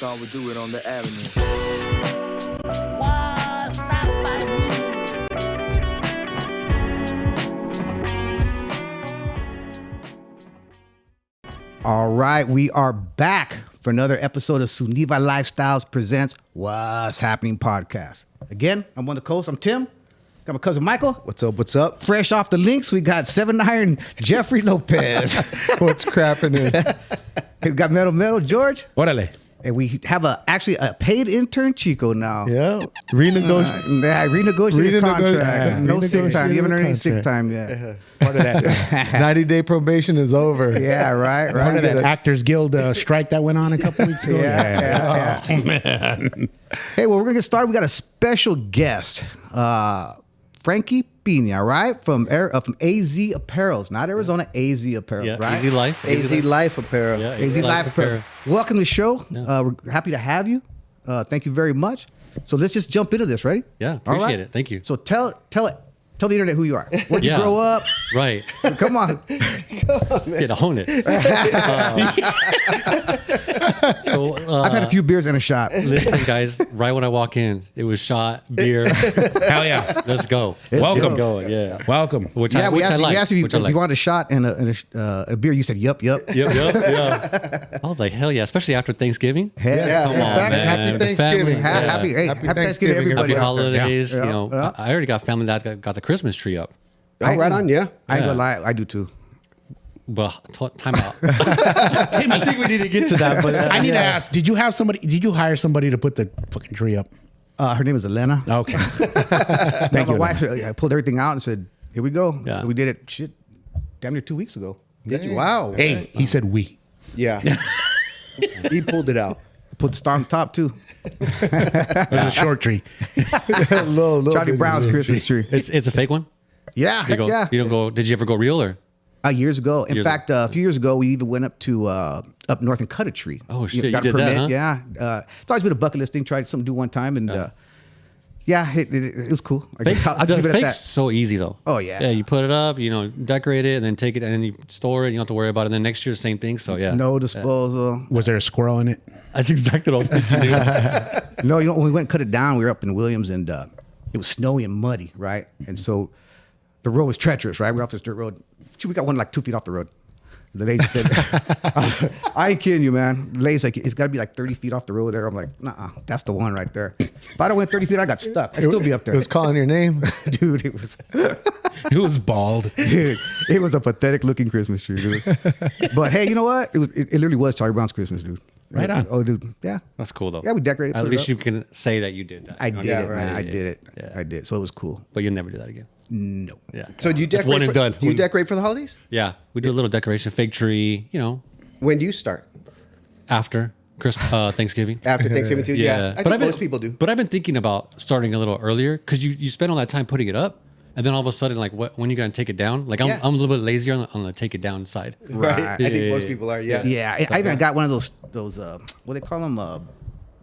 thought we'd do it on the avenue. Waas, Sappening. All right, we are back for another episode of SeunevA Lifestyles presents What's Happening podcast. Again, I'm one of the co-hosts. I'm Tim. Got my cousin Michael. What's up? What's up? Fresh off the links, we got 7 Iron Jeffrey Lopez. What's crapping in? We got Metal George. Órale. And we have actually a paid intern Chico now. Yeah. Renegotiated contract. No sick time. You haven't earned any sick contract. time yet. Part of that. 90-day probation is over. Yeah, right. Part of that Actors Guild strike that went on a couple weeks ago. Yeah. Oh, man. Hey, well, we're going to get started. We got a special guest, Frankie, Pina, right? From AZ Apparel. Not Arizona, AZ Apparel, Yeah, right? AZ Life. AZ Life Apparel. Yeah, AZ Life Apparel. Welcome to the show. Yeah. We're happy to have you. Thank you very much. So let's just jump into this. Ready? Yeah, All appreciate right? it. Thank you. So tell the internet who you are. Where'd you grow up? Right. Come on. Get to hone it. I've had a few beers and a shot. Listen, guys, right when I walk in, it was shot, beer. Hell yeah. Let's go. Welcome. Going, yeah. Welcome. Which We I like. asked you which I if like. you wanted a shot and a beer. You said, yup. Yep. I was like, hell yeah, especially after Thanksgiving. Hell Yeah. Come on, Happy man. The Thanksgiving. family. Happy Thanksgiving, Thanksgiving, everybody. Happy holidays. Yeah. You know, Yeah. I already got family that got the Christmas tree up. Oh, right on, yeah. I ain't Yeah. gonna lie, I do too. But time out. I think we need to get to that. But I need to ask, did you hire somebody to put the fucking tree up? Her name is Elena. Okay. Thank you. My wife, I pulled everything out and said, "Here we go." Yeah. And we did it. Damn near 2 weeks ago. Did you? Wow. Hey, he said we. Yeah. He pulled it out. Put the star on top too. It was a short tree. Little Charlie bit. Brown's Christmas tree. it's a fake one. Yeah, You heck go. yeah. You don't go. Did you ever go real or? Years ago. In Years fact, a few years ago, we even went up to up north and cut a tree. Oh, shit, Got you a did that, permit. huh? Yeah. It's always been a bucket list thing. Tried something to do one time, and it was cool. Fake's, I'll just leave it at fake's that. so easy though. Oh, yeah. Yeah, you put it up, decorate it, and then take it, and then you store it. You don't have to worry about it. And then next year, the same thing. So yeah, No disposal. Was there a squirrel in it? that's exactly what I was thinking. Dude. No, when we went and cut it down, we were up in Williams, and it was snowy and muddy, right? And so the road was treacherous, right? We're off this dirt road. Shoot, we got one like 2 feet off the road. The lady said, I ain't kidding you, man. The lady's like, it's got to be like 30 feet off the road there. I'm like, nah, that's the one right there. If I'd have went 30 feet, I got stuck. I'd still be up there. It was calling your name. Dude, it was... It was bald. Dude, it was a pathetic looking Christmas tree, dude. But hey, you know what? It literally was Charlie Brown's Christmas, dude. Right on. Oh, dude. Yeah. That's cool though. Yeah, we decorated. At put it least up. you can say that you did that. I You know did what it, mean? man. Yeah, I yeah, did it. yeah. I did. So it was cool. But you'll never do that again. No. Yeah. So do you It's decorate? one and done. Do you decorate for the holidays? Yeah, we do a little decoration, fake tree. When do you start? After Thanksgiving. After Thanksgiving too? Yeah. I think I've been- most people do. But I've been thinking about starting a little earlier because you spend all that time putting it up, and then all of a sudden, like, when are you gonna take it down? Like, I'm Yeah. a little bit lazier on the take it down side. Right. I think Yeah, most yeah, people are, yeah. Yeah. I even got one of those what they call them,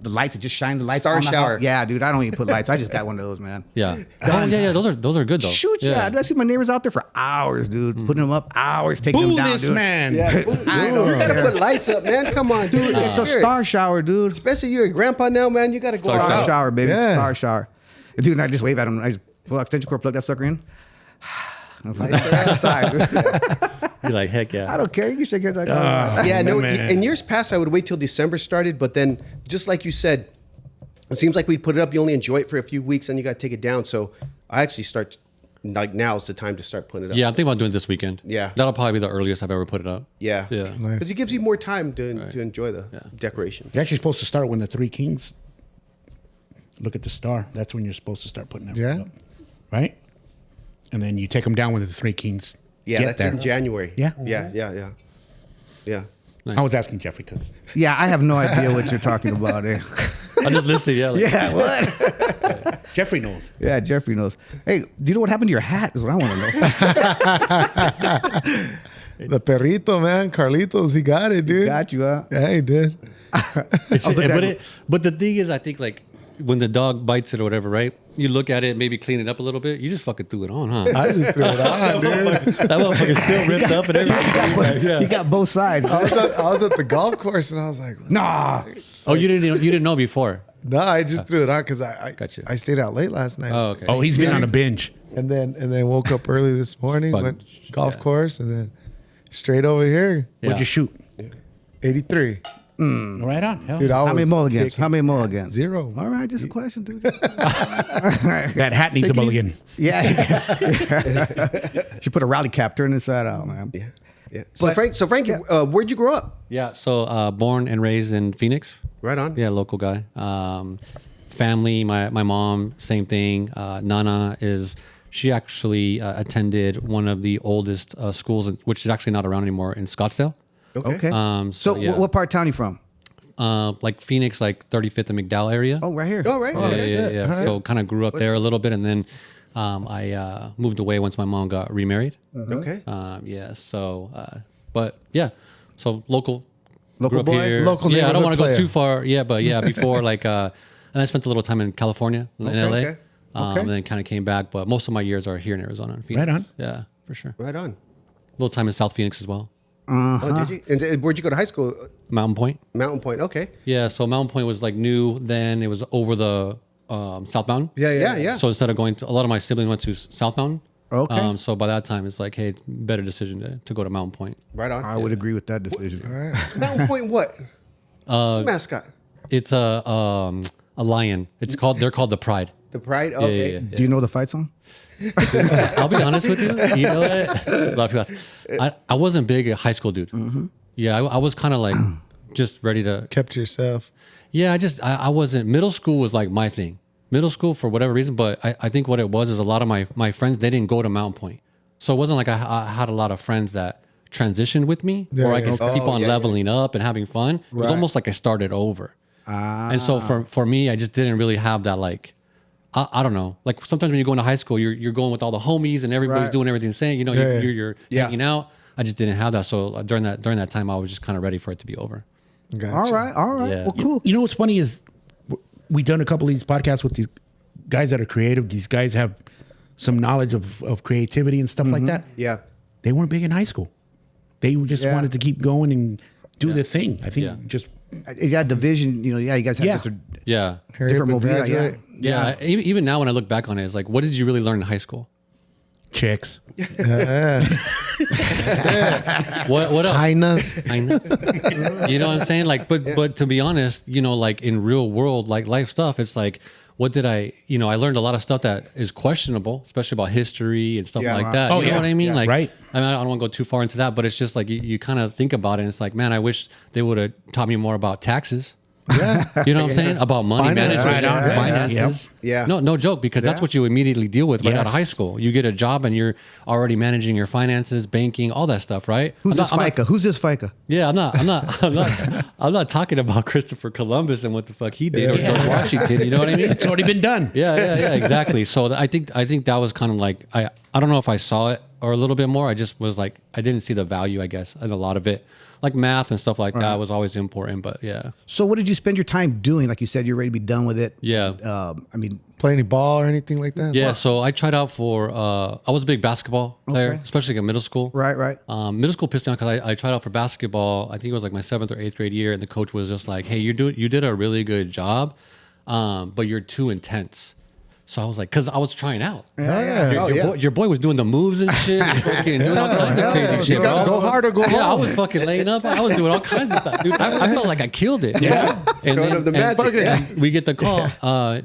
the lights that just shine the lights Star on the shower. house. Yeah, dude. I don't even put lights. I just got one of those, man. Yeah. Oh yeah. Those are good though. Shoot, yeah. Dude, I see my neighbors out there for hours, dude, putting them up, hours, taking Boo them down, this dude. man. Yeah. I don't You gotta care. put lights up, man. Come on, dude. It's a star shower, dude. Especially you're a grandpa now, man. You gotta go Star Star out. shower, baby. Yeah. Star shower. And dude, and I just wave at him. I just pull out extension cord, plug that sucker in. I'm like, outside, dude. You're like, heck yeah. I don't care. You can shake your like, Yeah, no. Man. In years past, I would wait till December started, but then, just like you said, it seems like we'd put it up. You only enjoy it for a few weeks, and you got to take it down. So I actually start like now is the time to start putting it up. Yeah, I'm thinking about doing it this weekend. Yeah. That'll probably be the earliest I've ever put it up. Yeah, Yeah. because it gives you more time to enjoy the decoration. You're actually supposed to start when the three kings look at the star. That's when you're supposed to start putting everything Yeah. up. Right? And then you take them down when the three kings Yeah, get that's there. in January. Yeah. Yeah. I was asking Jeffrey because yeah, I have no idea what you're talking about. I'm just listening. Yeah. Like, Yeah, what? Jeffrey knows. Yeah, Jeffrey knows. Hey, do you know what happened to your hat? Is what I want to know. The perrito, man, Carlitos, he got it, dude. Got you, huh? Yeah, he did. But the thing is, I think like when the dog bites it or whatever, right? you look at it, maybe clean it up a little bit. You just fucking threw it on, huh? I just threw it on, dude. That motherfucker's still ripped up and everything. You got both sides. I was at the golf course and I was like, Nah. Oh, you didn't know before? no, I just threw it on because I Gotcha. I stayed out late last night. Oh, okay. Oh, he's been on a binge. And then woke up early this morning, But- went golf course, and then straight over here, What'd you shoot? 83. Right on. Hell. Dude, I How many was mulligans? kicking. How many mulligans? 0. All right, just a question, dude. That hat needs a mulligan. Yeah. She put a rally cap, turn inside out, man. Yeah. Yeah. So Frankie, where'd you grow up? Yeah. So born and raised in Phoenix. Right on. Yeah, local guy. Family, my mom, same thing. Nana she actually attended one of the oldest schools, which is actually not around anymore, in Scottsdale. Okay. So yeah. What part of town you from? Like Phoenix, like 35th and McDowell area. Oh, right here. Oh, right. Yeah. So kind of grew up there a little bit, and then I moved away once my mom got remarried. Okay. Yeah. So, but yeah, so local Local grew up boy? here. Local Yeah, I don't neighborhood want to go player. too far. Yeah, but yeah, before like, and I spent a little time in California, in LA. okay. Okay. And then kind of came back, but most of my years are here in Arizona and Phoenix. Right on. Yeah, for sure. Right on. A little time in South Phoenix as well. Oh, did you? And where'd you go to high school? Mountain Point. Mountain Point. Okay. Yeah, so Mountain Point was like new then. It was over the South Mountain. Yeah. So instead of going to, a lot of my siblings went to South Mountain. Okay. So by that time, it's like, hey, better decision to go to Mountain Point. Right on. I would agree with that decision. Mountain Point. What? What's the mascot? It's a lion. They're called the Pride. The Pride. Yeah, Okay. yeah. Do you know the fight song? I'll be honest with you. You know what? A lot of people ask. I wasn't big a high school dude. Mm-hmm. Yeah, I was kind of like just ready to. Kept to yourself. Yeah, I wasn't. Middle school was like my thing. Middle school for whatever reason, but I think what it was is a lot of my friends, they didn't go to Mountain Point. So it wasn't like I had a lot of friends that transitioned with me where I could keep on leveling up and having fun. It was almost like I started over. And so for me, I just didn't really have that like, I don't know. Like sometimes when you go into high school, you're going with all the homies and everybody's doing everything the same. You know, you're hanging out. I just didn't have that. So during that time, I was just kind of ready for it to be over. Gotcha. All right. Yeah. Well, cool. You know what's funny is we've done a couple of these podcasts with these guys that are creative. These guys have some knowledge of creativity and stuff like that. Yeah. They weren't big in high school. They just Yeah. wanted to keep going and do their thing. I think just You got division, you guys have Yeah. this Yeah. different movie. graduate. Yeah. Even now when I look back on it, it's like, what did you really learn in high school? chicks. What else? Highness. I know. You know what I'm saying? Like, but to be honest, like in real world, like life stuff, it's like, what did I learned a lot of stuff that is questionable, especially about history and stuff like that. Oh, You know yeah. what I mean? Yeah. Like, Right. I mean, I don't want to go too far into that, but it's just like you kind of think about it and it's like, man, I wish they would have taught me more about taxes. Yeah. You know what I'm saying? About money Finance. management, Right on. finances. Yeah. No joke, because that's what you immediately deal with right out of Yes. high school. You get a job and you're already managing your finances, banking, all that stuff, right? Who's I'm this not- FICA? Who's this FICA? Yeah, I'm not talking about Christopher Columbus and what the fuck he did or George Washington. You know what I mean? It's already been done. Yeah, exactly. So I think that was kind of like I don't know if I saw it or a little bit more. I just was like I didn't see the value, I guess, in a lot of it. Like math and stuff like that was always important, but yeah. So what did you spend your time doing? Like you said, you're ready to be done with it. Yeah. I mean, Play any ball or anything like that? Yeah, so I tried out for I was a big basketball player, Okay. especially in middle school. right. Middle school pissed me off because I tried out for basketball. I think it was like my 7th or 8th grade year, and the coach was just like, "Hey, you did a really good job, but you're too intense." So I was like, because I was trying out. Your boy was doing the moves and shit, and fucking doing all kinds of crazy shit. You gotta bro. go hard or go home. Yeah, I was fucking laying up. I was doing all kinds of stuff, dude. I felt like I killed it. Yeah, and Showing up the magic. and we get the call.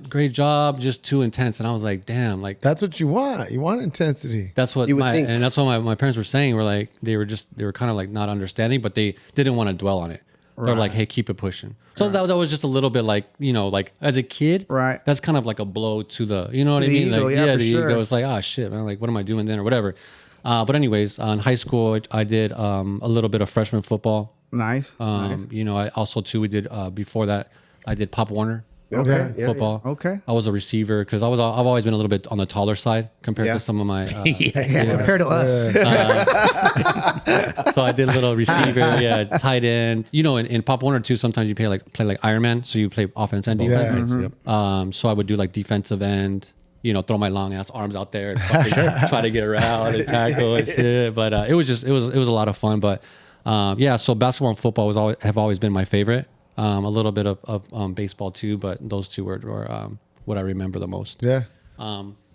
Great job, just too intense. And I was like, damn, like That's what you want. You want intensity. that's what You would think. and that's what my parents were saying. Were like they were kind of like not understanding, but they didn't want to dwell on it. They're like, hey, keep it pushing. So that was just a little bit like, like as a kid, Right. That's kind of like a blow to the, you know what I The mean? ego, Like, yeah, for the sure. ego. It's like, oh shit, man. Like, what am I doing then or whatever? But anyways, in high school, I did a little bit of freshman football. Nice. I also too, we did, before that, I did Pop Warner. Okay. Yeah, Football. yeah. Okay. I was a receiver because I've always been a little bit on the taller side compared Yeah. to some of my. Yeah, compared to us. So I did a little receiver, tight end. In Pop Warner too, sometimes you play like Iron Man, so you play offense and defense. Yeah. So I would do like defensive end, throw my long ass arms out there and fucking try to get around and tackle and shit. But it was a lot of fun. But so basketball and football have always been my favorite. A little bit of baseball too, but those two were what I remember the most. Yeah.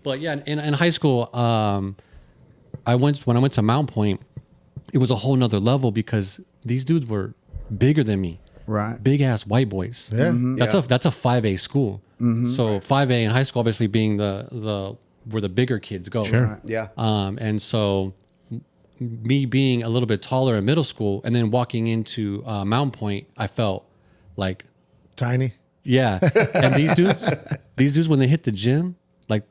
But yeah, in high school, when I went to Mount Point, it was a whole nother level because these dudes were bigger than me. Right. Big ass white boys. Yeah. That's a 5A school. So 5A in high school obviously being the where the bigger kids go. Sure. Yeah. And so me being a little bit taller in middle school and then walking into Mount Point, I felt like Tiny. yeah. And these dudes when they hit the gym, like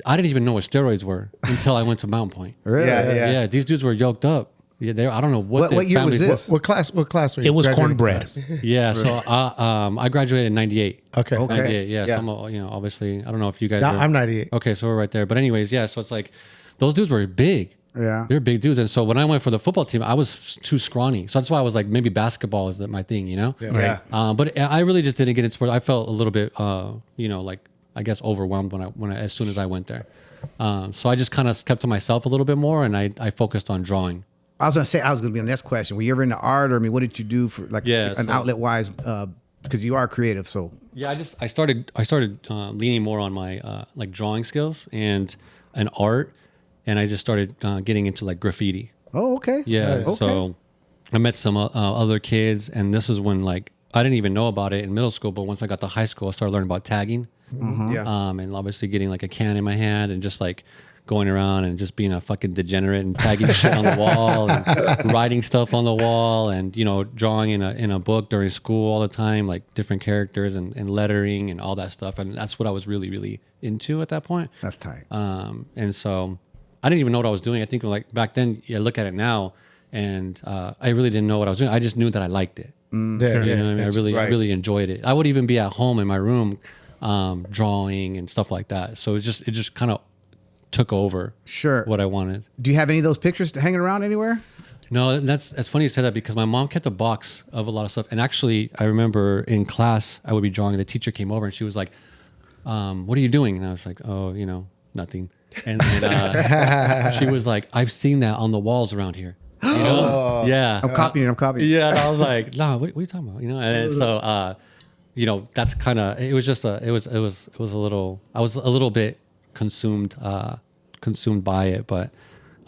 I didn't even know what steroids were until I went to Mount Point. Really? Yeah, these dudes were yoked up. Yeah, I don't know what What year was families this? What class were you? It was graduating cornbread. class? Yeah, so I graduated in 98. Okay. 98, yeah. Yeah. So I'm, obviously, I don't know if you guys Now, were- I'm 98. Okay, so we're right there. But anyways, yeah, so it's like those dudes were big. Yeah. They're big dudes. And so when I went for the football team, I was too scrawny. So that's why I was like, maybe basketball is my thing, Yeah. But I really just didn't get into sports. I felt a little bit, like, I guess overwhelmed as soon as I went there. So I just kind of kept to myself a little bit more and I focused on drawing. I was gonna be on the next question. Were you ever into art, or I mean, what did you do for like an so- outlet wise? Because you are creative, so Yeah, I started leaning more on my like drawing skills and art, and I just started getting into like graffiti. oh, okay, Yeah, okay. so I met some other kids, and this is when like I didn't even know about it in middle school, but once I got to high school, I started learning about tagging, Yeah. and obviously getting like a can in my hand and just like going around and just being a fucking degenerate and tagging shit on the wall and writing stuff on the wall and drawing in a book during school all the time, like different characters and lettering and all that stuff, and that's what I was really really into at that point. That's tight. And so I didn't even know what I was doing. I think like back then, I look at it now, and I really didn't know what I was doing. I just knew that I liked it. Yeah. You know what I mean? I right. really enjoyed it. I would even be at home in my room, drawing and stuff like that. So it just kind of took over Sure. what I wanted. Do you have any of those pictures hanging around anywhere? No, that's funny you said that because my mom kept a box of a lot of stuff. And actually, I remember in class, I would be drawing. The teacher came over and she was like, what are you doing? And I was like, oh, nothing. And she was like, I've seen that on the walls around here. Yeah. I'm copying. Yeah, and I was like, no, what are you talking about? And so, that's kind of, it was just it was a little, I was a little bit consumed by it, but,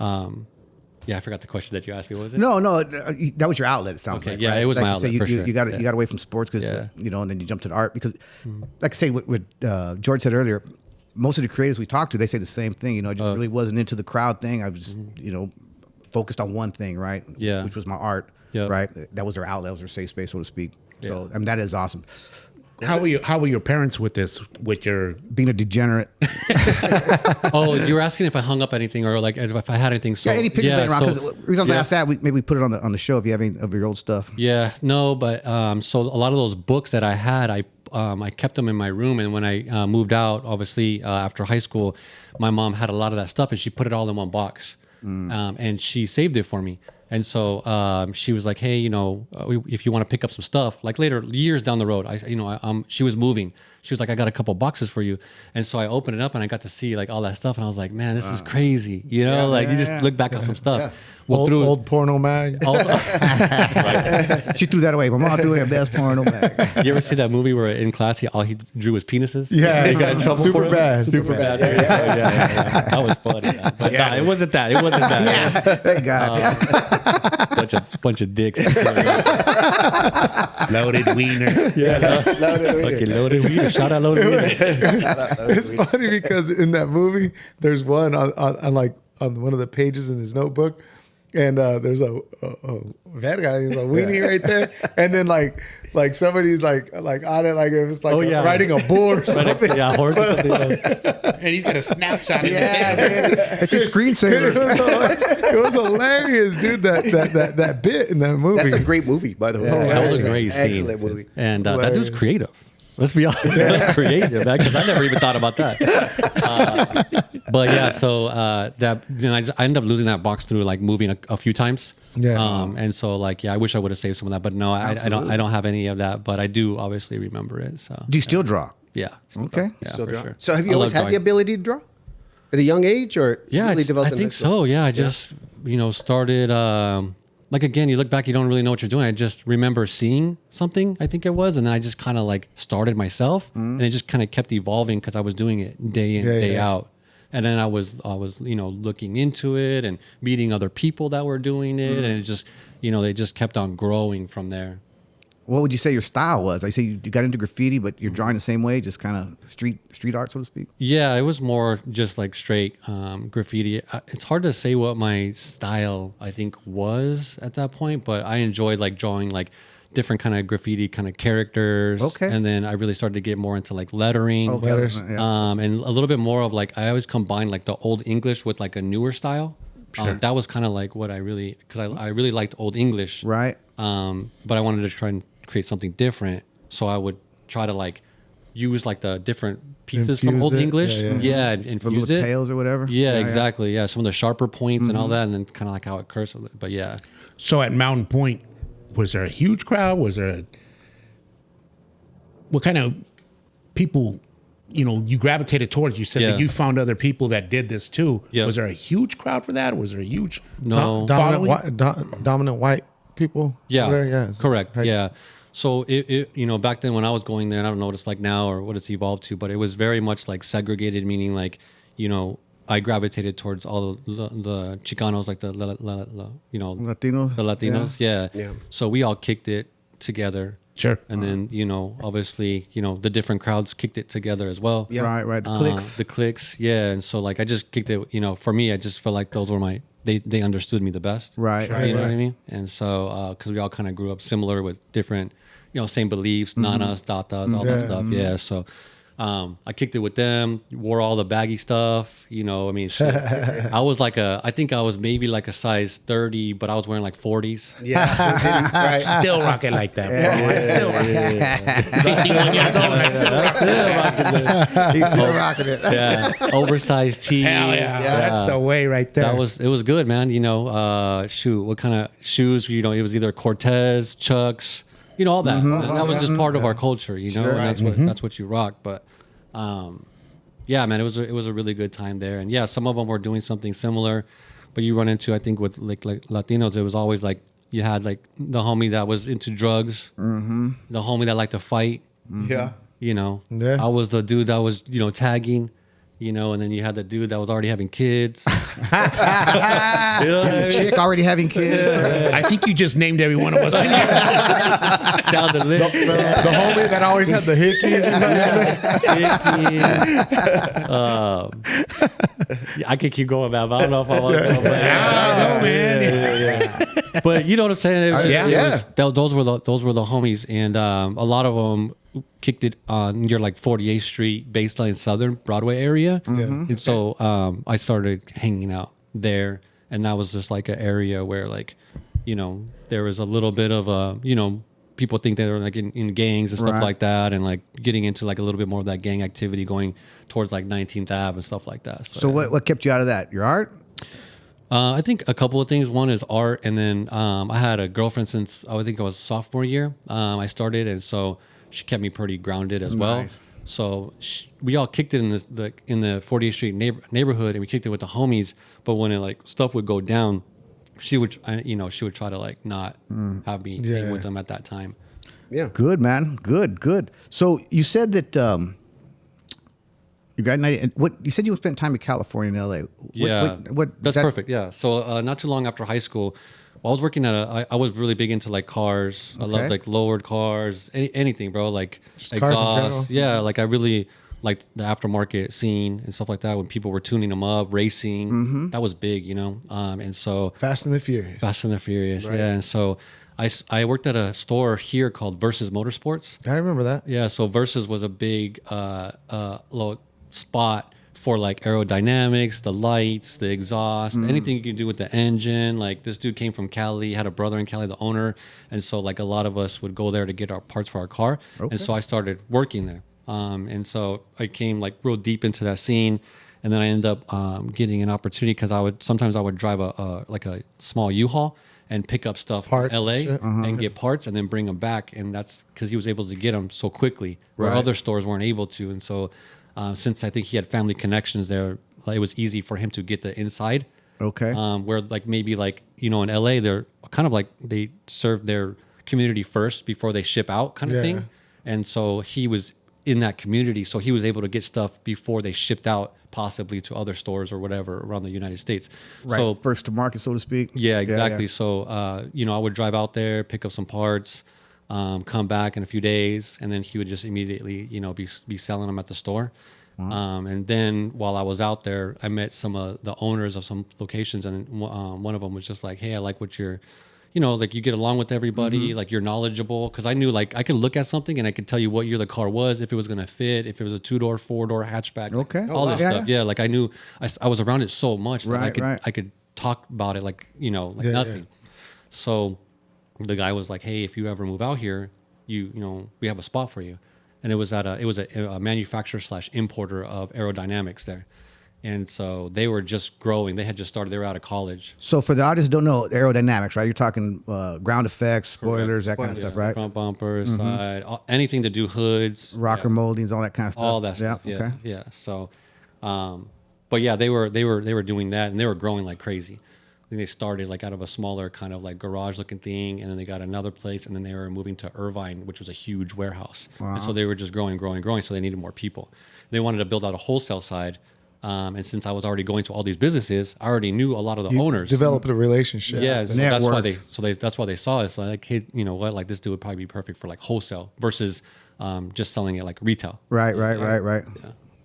I forgot the question that you asked me. What was it? No, that was your outlet. It sounds Okay, like. yeah, right? it was like my you said, outlet, for sure. You got Yeah. you got away from sports because Yeah. and then you jumped to the art because, like I say, what George said earlier, most of the creators we talked to, they say the same thing. I just really wasn't into the crowd thing. I was just focused on one thing, right? Yeah. Which was my art. Yep. Right. That was their outlet. That was their safe space, so to speak. So that is awesome. How were your parents with this? With your Being a degenerate. Oh, you were asking if I hung up anything or like if I had anything. So any pictures laying around? Because the reason I asked that, maybe we put it on the show if you have any of your old stuff. Yeah, no, but so a lot of those books that I had, I kept them in my room, and when I moved out, obviously after high school, my mom had a lot of that stuff, and she put it all in one box, and she saved it for me. And so she was like, "Hey, if you want to pick up some stuff, like later years down the road, she was moving. She was like, I got a couple boxes for you." And so I opened it up and I got to see like all that stuff, and I was like, "Man, this is crazy." You just look back at some stuff. Well, Old porno mag. She threw that away. My mom threw away her best porno bag. You ever see that movie where in class all he drew was penises? Yeah, he got in trouble super for it? bad, Super bad. Yeah. That was funny. But nah, it wasn't that. It wasn't that. Thank God. Bunch of dicks. loaded wiener. Fucking loaded wiener. Shout out loaded wiener. It's funny because in that movie, there's one on one of the pages in his notebook, and there's a verga, he's a weenie right there, and then like somebody's like on it, like if it's like riding a bull or something. Yeah, horse or something. And he's got a snapshot in his Yeah, head. it's a screensaver. It was hilarious, dude. That bit in that movie. That's a great movie, by the way. That was a great scene. Excellent movie. And that dude's creative. Let's be honest. That's creative, man, because I never even thought about that. But yeah, so I ended up losing that box through like moving a few times. Yeah. And so I wish I would have saved some of that, but no, I don't have any of that, but I do obviously remember it. So Do you still draw? Yeah. Still Okay. Yeah, Still for draw. sure. So have you I always love had the drawing. ability to draw at a young age, or Yeah, really developed I in think high school? so. Yeah, I just started. Like again, you look back, you don't really know what you're doing. I just remember seeing something, I think it was, and then I just kind of like started myself, and it just kind of kept evolving because I was doing it day in, day out. And then I was looking into it and meeting other people that were doing it, and it just they just kept on growing from there. What would you say your style was? I say you got into graffiti, but you're drawing the same way, just kind of street art, so to speak. Yeah, it was more just like straight graffiti. It's hard to say what my style I think was at that point, but I enjoyed like drawing like different kind of graffiti kind of characters. Okay. And then I really started to get more into like lettering. Letters. Yeah. And a little bit more of like I always combined like the old English with like a newer style. That was kind of like what I really, because I really liked old English. Right. But I wanted to try and create something different. So I would try to like use like the different pieces from Infuse old it? English. Yeah. And The infuse little it. tails or whatever. Yeah, exactly. Yeah, some of the sharper points and all that, and then kind of like how it curves. But yeah, So at Mountain Point, was there a huge crowd? What kind of people, you gravitated towards? You said that Yeah. you found other people that did this too. Yeah. Was there a huge crowd for that? Was there a huge No. Dominant white people. yeah, Whatever, yeah. correct. Like- Yeah. So it back then when I was going there, and I don't know what it's like now or what it's evolved to, but it was very much like segregated, meaning like I gravitated towards all the Chicanos, like the Latinos. the Latinos. Yeah. Yeah. So we all kicked it together. Sure. And then, obviously, the different crowds kicked it together as well. Yeah. Right. The clicks. The clicks. Yeah. And so like I just kicked it, for me, I just felt like those were they understood me the best. Right. You know what I mean? And so, cause we all kind of grew up similar with different, same beliefs, nanas, tatas, all that stuff. Yeah. So, I kicked it with them, wore all the baggy stuff, shit. I was I think I was maybe like a size 30, but I was wearing like 40s. Yeah, right. Still rocking like that, bro. I still rocking. 51 years old, I still rocking. He's still rocking it. Yeah. Oversized tee. Hell yeah. That's the way right there. It was good, man. What kind of shoes? It was either Cortez, Chucks, all that. And that was just part of our culture, and that's what you rock. But, yeah, man, it was a really good time there. And yeah, some of them were doing something similar, but you run into, I think with like Latinos, it was always like you had like the homie that was into drugs, the homie that liked to fight. Yeah. Yeah. I was the dude that was, tagging. And then you had the dude that was already having kids. The chick already having kids. I think you just named every one of us. Down the list, bro. The homie that always had the hickeys. I could keep going, man, but I don't know if I want to go. But, I know, man. but you know what I'm saying? It was just, Yeah. those were the homies, and a lot of them kicked it near like 48th Street, Baseline Southern Broadway area. And so I started hanging out there, and that was just like an area where like, there was a little bit of people think they were like in gangs and stuff Right. like that, and like getting into like a little bit more of that gang activity going towards like 19th Ave and stuff like that. So what kept you out of that? Your art? I think a couple of things. One is art, and then I had a girlfriend since I think it was sophomore year. I started, and so she kept me pretty grounded as well. Nice. So we all kicked it in the 48th Street neighborhood, and we kicked it with the homies. But when stuff would go down, she would try to like not have me hang with them at that time. Yeah. Good, man. Good. So you said that you got an idea. And what you said you spent time in California and LA. What That's perfect. Yeah. So not too long after high school, I was working at I was really big into like cars. I loved like lowered cars, anything, bro. Like Just cars in general. exhaust. Yeah. Like I really liked the aftermarket scene and stuff like that when people were tuning them up, racing. That was big, And so Fast and the Furious. Fast and the Furious. Yeah. And so I worked at a store here called Versus Motorsports. I remember that. Yeah, so Versus was a big little spot for like aerodynamics, the lights, the exhaust, anything you can do with the engine. Like this dude came from Cali, had a brother in Cali, the owner, and so like a lot of us would go there to get our parts for our car. And so I started working there, and so I came like real deep into that scene. And then I ended up getting an opportunity because sometimes I would drive a small U-Haul, and pick up stuff Parts in LA and shit. and get parts and then bring them back. And that's because he was able to get them so quickly where Right. other stores weren't able to. And so since I think he had family connections there, it was easy for him to get the inside. Okay. Where like maybe like, you know, in LA, they're kind of like they serve their community first before they ship out kind of Yeah. thing. And so he was in that community. So he was able to get stuff before they shipped out possibly to other stores or whatever around the United States. Right. So First to market, so to speak. yeah, exactly. So, you know, I would drive out there, pick up some parts, come back in a few days, and then he would just immediately, you know, be selling them at the store. And then while I was out there, I met some of the owners of some locations, and one of them was just like, "Hey, I like what you're, you know, like you get along with everybody, like you're knowledgeable." Because I knew like I could look at something and I could tell you what year the car was, if it was gonna fit, if it was a 2-door, 4-door hatchback, like, Okay. all this Yeah, stuff. Yeah, like I knew I was around it so much that Right. I could talk about it like, you know, like Yeah, nothing. So the guy was like, "Hey, if you ever move out here, you know, we have a spot for you." And it was a manufacturer / importer of aerodynamics there. And so they were just growing. They had just started. They were out of college. So for the audience who don't know aerodynamics, right? You're talking ground effects, spoilers, that kind of stuff, right? Front bumpers, side, anything to do hoods, Rocker moldings, all that kind of stuff. all that stuff. Yeah, Okay. yeah. So, but yeah, they were doing that, and they were growing like crazy. I think they started like out of a smaller kind of like garage looking thing, and then they got another place, and then they were moving to Irvine, which was a huge warehouse. And so they were just growing. So they needed more people. They wanted to build out a wholesale side. And since I was already going to all these businesses, I already knew a lot of the owners. Developed a relationship. Yeah, so that's why network. that's why they saw us like, hey, you know what, like this dude would probably be perfect for like wholesale versus just selling it like retail. Right.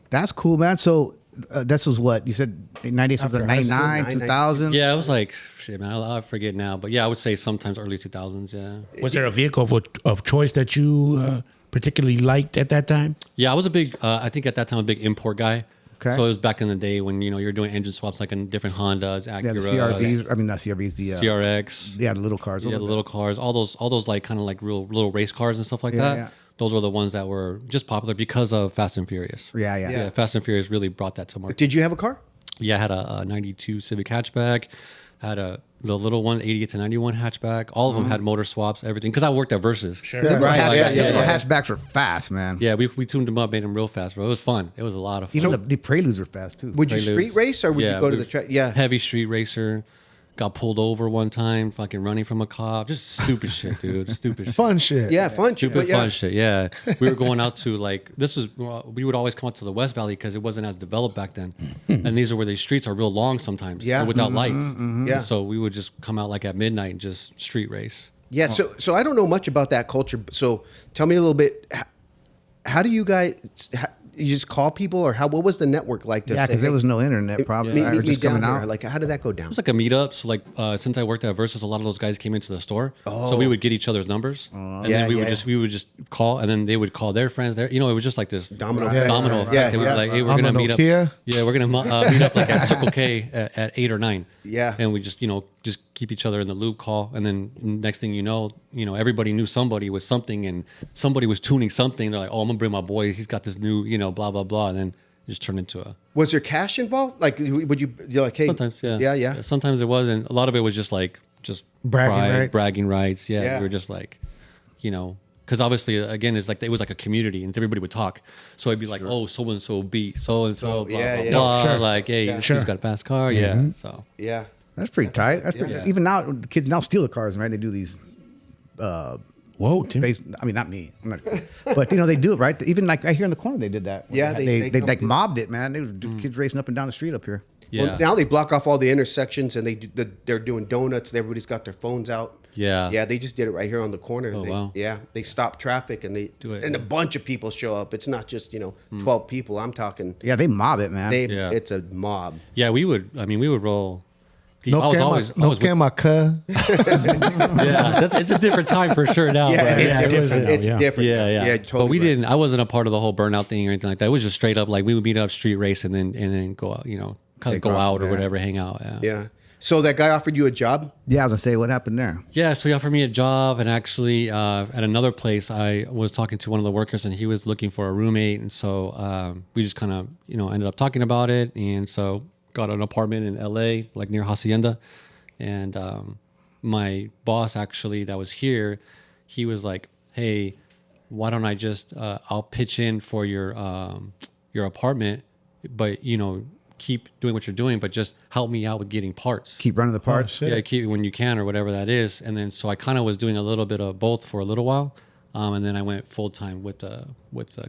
That's cool, man. So this was what you said, 98, After high 99, school, 2000. Yeah, it was like shit, man. I forget now, but yeah, I would say sometimes early 2000s. Yeah, Was there a vehicle of choice that you particularly liked at that time? yeah. I was a big, I think at that time, a big import guy. Okay. So it was back in the day when you know you're doing engine swaps like in different Hondas, Acura, Yeah, the CRVs. I mean, not CRVs. The CRX. Yeah, the little cars. Yeah, the little cars, all those like kind of like real little race cars and stuff like Yeah, that. yeah. Those were the ones that were just popular because of Fast and Furious. Yeah. Yeah, Fast and Furious really brought that to market. Did you have a car? Yeah, I had a 92 Civic hatchback, had the little one, 88 to 91 hatchback. All of them had motor swaps, everything. Because I worked at Versus. Sure. The Right, hatchback- yeah, the yeah. hatchbacks were fast, man. Yeah, we tuned them up, made them real fast, bro. It was fun. It was a lot of fun. Even the Preludes were fast too. Would you Preludes. street race or would you go to the track? Yeah. Heavy street racer. Got pulled over one time, fucking running from a cop. Just stupid shit, dude. Stupid shit. Fun shit. Yeah, fun. Stupid but yeah. fun shit. Yeah, we were going out to like we would always come out to the West Valley because it wasn't as developed back then, and these are where these streets are real long sometimes. Yeah. without lights. Yeah. So we would just come out like at midnight and just street race. Yeah, so I don't know much about that culture. So tell me a little bit. How do you guys? You just call people, or what was the network like? To Yeah, say, because there hey, was no internet probably. meet, right? meet Or me just down coming there. out. Like, how did that go down? It was like a meetup. So like since I worked at Versus, a lot of those guys came into the store, so we would get each other's numbers, and Yeah, then we yeah. would just call, and then they would call their friends. There, you know, it was just like this Domino effect. Yeah, They would be yeah. like, hey, we're I'm gonna an meet up. Nokia. Yeah, we're gonna meet up like at Circle K at 8 or 9. Yeah. and we just just keep each other in the loop, call, and then next thing you know, everybody knew somebody with something, and somebody was tuning something. They're like, oh, I'm gonna bring my boy. He's got this new, blah blah blah, and then it just turned into a. Was there cash involved? Like, you're like, hey, Sometimes, yeah. yeah. Sometimes it was, and a lot of it was just like Bragging rights. bragging rights. Yeah, Yeah. we were just like, because obviously, again, it's like it was like a community, and everybody would talk. So it'd be like, oh, so and so beat so and so, blah yeah, blah yeah. blah. Sure. Like, hey, this Sure. dude's got a fast car. Yeah, so Yeah. That's pretty tight. That's pretty, Yeah. even now the kids now steal the cars, right? They do these. Whoa, Tim. I mean, not me. I'm not, but they do it right. Even like right here in the corner, they did that. Yeah, they come like do- mobbed it, man. They were kids racing up and down the street up here. yeah, Well, now they block off all the intersections, and they're doing donuts. And everybody's got their phones out. Yeah. Yeah, they just did it right here on the corner. Oh, They- wow. Yeah, they stop traffic, and they Do it, and a yeah. bunch of people show up. It's not just 12 people. I'm talking. Yeah, they mob it, man. Yeah. It's a mob. yeah. We would roll. No I was camera, always no with- camera, cuh. Yeah, it's a different time for sure now. Yeah, but- it's Yeah, it different. is now, It's yeah. different. Yeah, yeah. Yeah, totally. But we right. didn't. I wasn't a part of the whole burnout thing or anything like that. It was just straight up like we would meet up, street race, and then go out. Kind of Take go off, out or yeah. whatever, hang out. Yeah. Yeah. So that guy offered you a job? Yeah, I was gonna say what happened there. Yeah, so he offered me a job, and actually at another place, I was talking to one of the workers, and he was looking for a roommate, and so we just kind of ended up talking about it, and so got an apartment in LA, like near Hacienda, and my boss actually that was here, he was like, hey, why don't I just I'll pitch in for your apartment, but keep doing what you're doing, but just help me out with getting parts. Keep running the parts. shit. Yeah, keep when you can or whatever that is. And then so I kind of was doing a little bit of both for a little while, and then I went full time with the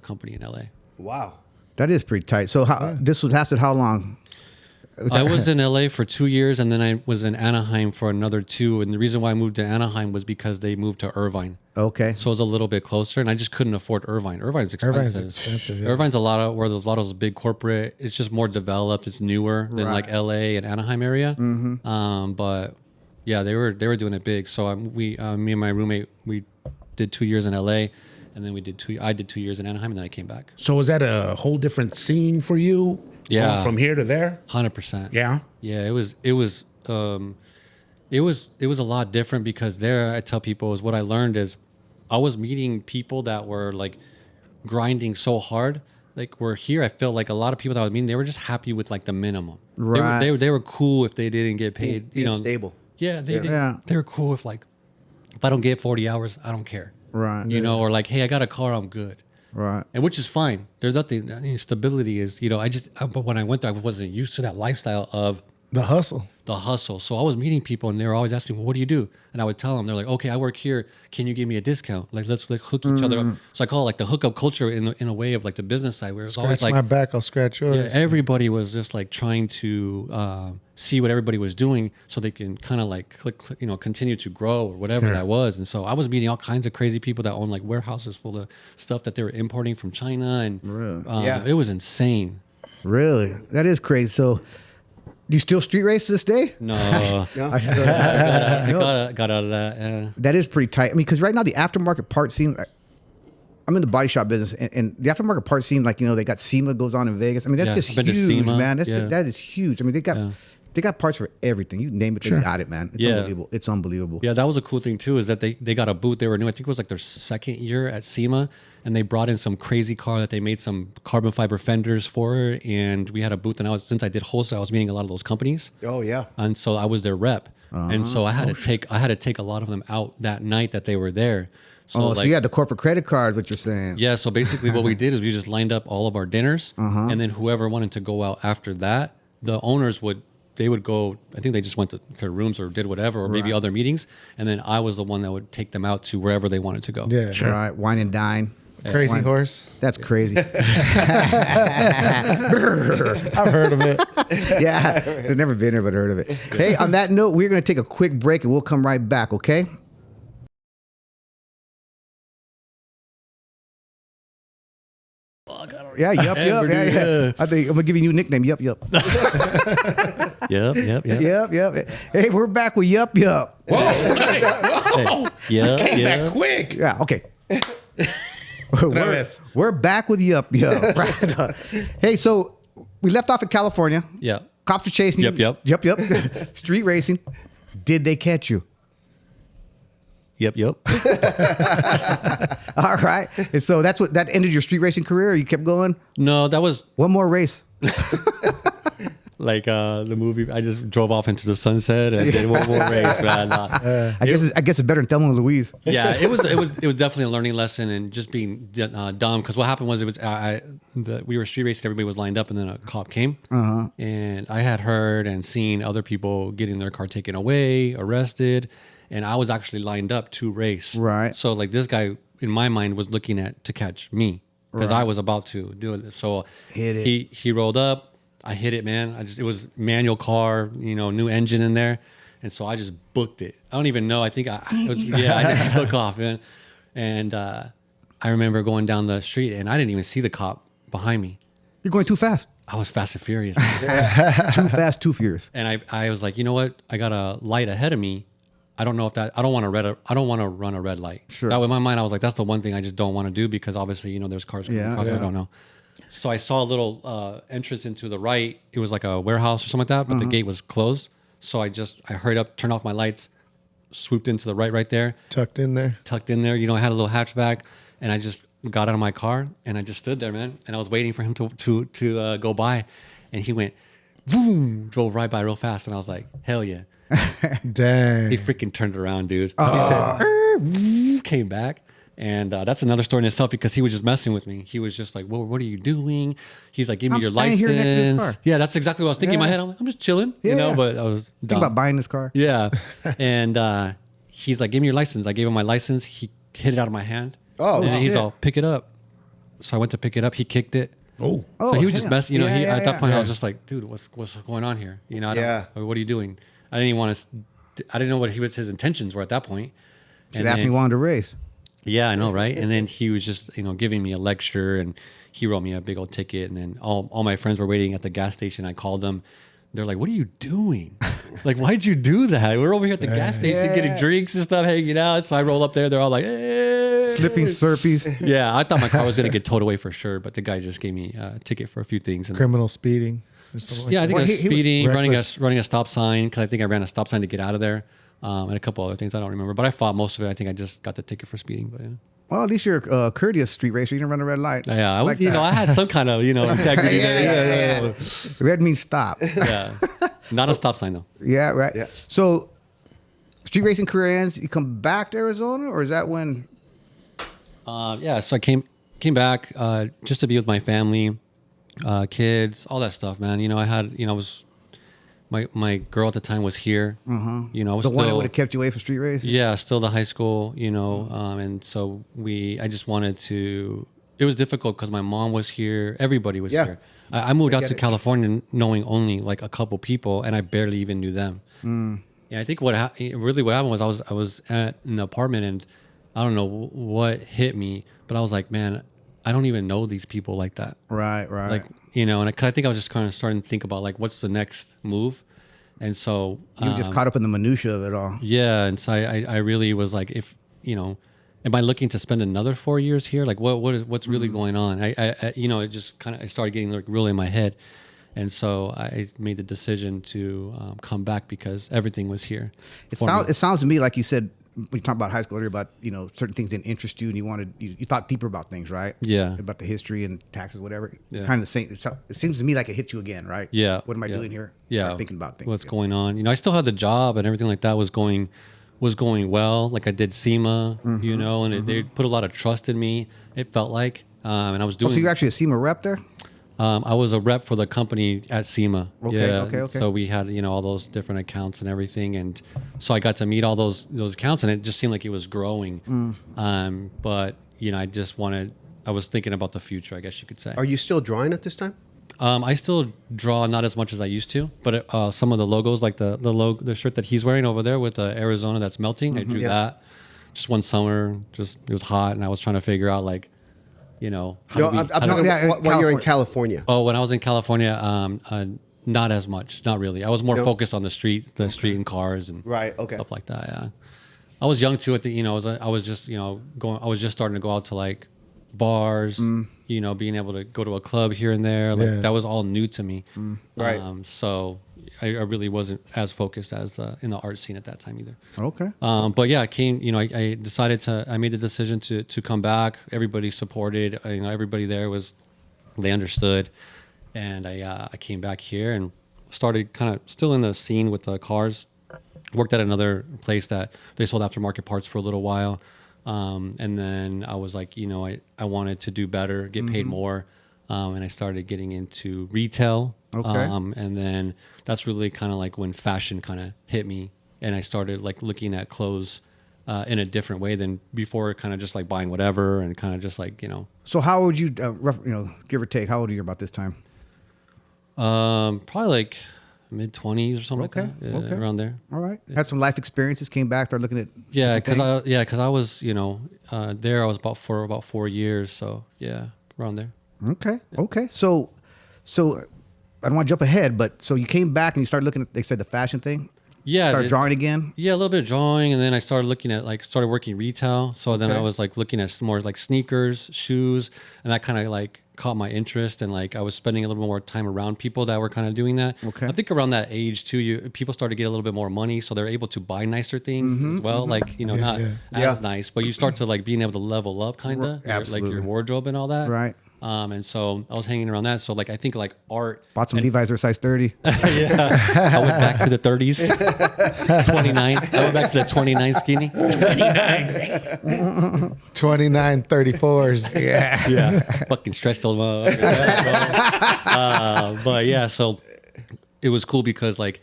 company in LA. Wow. That is pretty tight. So this lasted how long? I was in LA for 2 years, and then I was in Anaheim for another 2. And the reason why I moved to Anaheim was because they moved to Irvine. Okay. So it was a little bit closer, and I just couldn't afford Irvine. Irvine's expensive. Yeah. Irvine's where there's a lot of those big corporate. It's just more developed. It's newer than like LA and Anaheim area. But yeah, they were doing it big. So me and my roommate, we did 2 years in LA, and then I did 2 years in Anaheim, and then I came back. So was that a whole different scene for you? Yeah. Going from here to there? 100%. Yeah. Yeah, it was a lot different because there I tell people is what I learned is I was meeting people that were like grinding so hard. Like we're here, I felt like a lot of people that I was meeting, they were just happy with like the minimum. Right. They were cool if they didn't get paid. Being stable. Yeah, they were cool if like if I don't get 40 hours, I don't care. Right. Or like, hey, I got a car, I'm good. Right. And which is fine. There's nothing. I mean, stability is, but when I went there, I wasn't used to that lifestyle of The hustle. the hustle. So I was meeting people, and they were always asking, "Well, what do you do?" And I would tell them, they're like, "Okay, I work here. Can you give me a discount? Like, let's like hook each other up." So I call it like the hookup culture in a way of like the business side, where it's always Scratch like my back, I'll scratch yours. yeah, everybody was just like trying to see what everybody was doing, so they can kind of like click, continue to grow or whatever that was. And so I was meeting all kinds of crazy people that own like warehouses full of stuff that they were importing from China, and it was insane. Really? That is crazy. So, do you still street race to this day? No, I still- I got out of that. Yeah. That is pretty tight. I mean, because right now the aftermarket part scene, I'm in the body shop business, and the aftermarket part scene, like they got SEMA goes on in Vegas. I mean, that's Yeah, just I've been to huge, SEMA, man. yeah. That is huge. I mean, they got parts for everything. You name it, they got it, man. It's unbelievable. It's unbelievable. Yeah, that was a cool thing too. Is that they got a booth. They were new. I think it was like their second year at SEMA, and they brought in some crazy car that they made some carbon fiber fenders for. And we had a booth. And since I did wholesale, I was meeting a lot of those companies. Oh yeah. And so I was their rep. And so I had to take a lot of them out that night that they were there. So you had the corporate credit cards, what you're saying. Yeah, so basically what we did is we just lined up all of our dinners, and then whoever wanted to go out after that, the owners would go, I think they just went to their rooms or did whatever, or maybe other meetings, and then I was the one that would take them out to wherever they wanted to go. Yeah. Right. Wine and dine. Crazy horse. That's crazy. I've heard of it. Yeah. I've never been there, but heard of it. Hey, on that note, we're going to take a quick break and we'll come right back, okay? Yeah, yup. Yeah. I think I'm gonna give you a new nickname. Yup. Yep. Yep. Hey, we're back with Yup. Whoa. Yeah. Came back quick. Yeah. Okay. Vez. we're back with Yup. Right. Hey, so we left off in California. Yeah. Cops are chasing you. Yep. Street racing. Did they catch you? Yep. All right. And so that ended your street racing career, or you kept going? No, that was One more race. like the movie. I just drove off into the sunset and did one more race. Man. I guess it's better than Thelma and Louise. Yeah, it was definitely a learning lesson, and just being dumb. Because what happened was we were street racing, everybody was lined up, and then a cop came, and I had heard and seen other people getting their car taken away, arrested, and I was actually lined up to race. Right. So like this guy in my mind was looking to catch me because I was about to do it. So Hit it. He rolled up. I hit it, man. It was manual car, new engine in there. And so I just booked it. I don't even know. I think I just took off, man. And I remember going down the street and I didn't even see the cop behind me. You're going too fast. I was fast and furious. Too fast, too furious. And I was like, you know what? I got a light ahead of me. I don't want to run a red light. Sure. That way in my mind, I was like, that's the one thing I just don't want to do because obviously, there's cars coming across. I don't know. So I saw a little entrance into the right. It was like a warehouse or something like that, but the gate was closed. So I hurried up, turned off my lights, swooped into the right there. Tucked in there. I had a little hatchback, and I just got out of my car and I just stood there, man. And I was waiting for him to go by, and he went, boom, drove right by real fast, and I was like, hell yeah. Dang. He freaking turned around, dude. He said, came back. And that's another story in itself because he was just messing with me. He was just like, well, what are you doing? He's like, give me I'm your standing license. here next to this car. Yeah, that's exactly what I was thinking in my Yeah. head. I'm like, I'm just chilling, Yeah, you know, yeah. but I was Think dumb. about buying this car. Yeah. And he's like, give me your license. I gave him my license. He hit it out of my hand. Oh, and he's shit. all, pick it up. So I went to pick it up. He kicked it. Oh. So he was just damn. messing, you know, Yeah, yeah, at that yeah. point I Yeah. was just like, dude, what's going on here? You know, I don't, Yeah. what are you doing? I didn't even want to, I didn't know what his intentions were at that point. Should ask me wanted to race. Yeah, I know, right? And then he was just, you know, giving me a lecture and he wrote me a big old ticket. And then all my friends were waiting at the gas station. I called them. They're like, what are you doing? Like, why'd you do that? We're over here at the gas station getting drinks and stuff, hanging out. So I roll up there. They're all like, hey. Slipping Slurpees. Yeah, I thought my car was going to get towed away for sure. But the guy just gave me a ticket for a few things. And Criminal speeding. Or something like yeah, I think Well, I was he was speeding, reckless. running a stop sign because I think I ran a stop sign to get out of there. And a couple other things I don't remember. But I fought most of it. I think I just got the ticket for speeding. But yeah. Well, at least you're a courteous street racer. You didn't run a red light. Yeah, I was, Like you know, that. I had some kind of, you know, integrity there. Yeah. Red means stop. Not a stop sign though. Yeah, right. Yeah. So, street racing career ends. You come back to Arizona, or is that when? Yeah, so I came back just to be with my family, kids, all that stuff, man. You know, I had, you know, I was my girl at the time was here. You know, I was The one that still- would have kept you away from street racing? Yeah, still the high school, you know, and so I just wanted to. It was difficult because my mom was here, everybody was Yeah. here. I moved out get to it. California knowing only like a couple people, and I barely even knew them. And I think what happened was I was at an apartment, and I don't know what hit me, but I was like, man, I don't even know these people like that. Right, right. Like, you know, and I think I was just kind of starting to think about like, what's the next move? And so you were just caught up in the minutia of it all. yeah, and so I really was like, if you know, am I looking to spend another 4 years here? Like, what's really going on? I you know, it just kind of I started getting like really in my head, and so I made the decision to come back because everything was here. It for sounds me. it sounds to me like you said when you talked about high school earlier about, you know, certain things didn't interest you and you thought deeper about things, right? Yeah. About the history and taxes, whatever. Yeah. Kind of the same. It seems to me like it hit you again, right? Yeah. What am I yeah. doing here? Yeah. Start thinking about things. What's again. going on? You know, I still had the job and everything like that was going well. Like I did SEMA, you know, and they put a lot of trust in me. It felt like, and I was Oh, doing. so you're actually a SEMA rep there? I was a rep for the company at SEMA. Okay, yeah. okay. So we had, you know, all those different accounts and everything, and so I got to meet all those accounts, and it just seemed like it was growing. But you know, I was thinking about the future, I guess you could say. Are you still drawing at this time? I still draw not as much as I used to, but some of the logos, like the shirt that he's wearing over there with the Arizona that's melting, I drew Yeah. that. Just one summer, it was hot, and I was trying to figure out like, you know, how No, do we- I'm how do talking we- Yeah, about while you're in California. Oh, when I was in California, not as much, not really. I was more No. focused on the street and cars and Right, okay. stuff like that. Yeah, I was young too. I was just, you know, I was just starting to go out to like bars, you know, being able to go to a club here and there. Like Yeah. that was all new to me. Right. So I really wasn't as focused as in the art scene at that time either. Okay. But yeah, I came. You know, I made the decision to come back. Everybody supported. You know, everybody there they understood, and I came back here and started kind of still in the scene with the cars. Worked at another place that they sold aftermarket parts for a little while, and then I was like, you know, I wanted to do better, get paid more, and I started getting into retail. Okay. And then that's really kind of like when fashion kind of hit me, and I started like looking at clothes in a different way than before, kind of just like buying whatever and kind of just like, you know. So how would you, give or take, how old are you about this time? Probably like mid-20s or something Okay, like that. Yeah, okay. around there. All right. Had some life experiences, came back, started looking at Yeah, different things? because I was, you know, there I was about 4 years, so yeah, around there. Okay. So I don't want to jump ahead, but so you came back and you started looking at, they said, the fashion thing? Yeah, Started drawing again? Yeah, a little bit of drawing, and then I started looking at started working retail. So then I Okay. was like looking at some more like sneakers, shoes, and that kind of like caught my interest. And like I was spending a little more time around people that were kind of doing that. Okay. I think around that age too, people started to get a little bit more money, so they're able to buy nicer things as well. Like you know, not as Yeah. nice, but you start to like being able to level up kind of like your Absolutely. wardrobe and all that. Right. And so I was hanging around that. So like I think like art. Bought some Levi's or size 30. Yeah, I went back to the 30s, 29. I went back to the 29 skinny. 29 34s. Yeah. Yeah, fucking stretched those motherfuckers. But yeah, so it was cool because like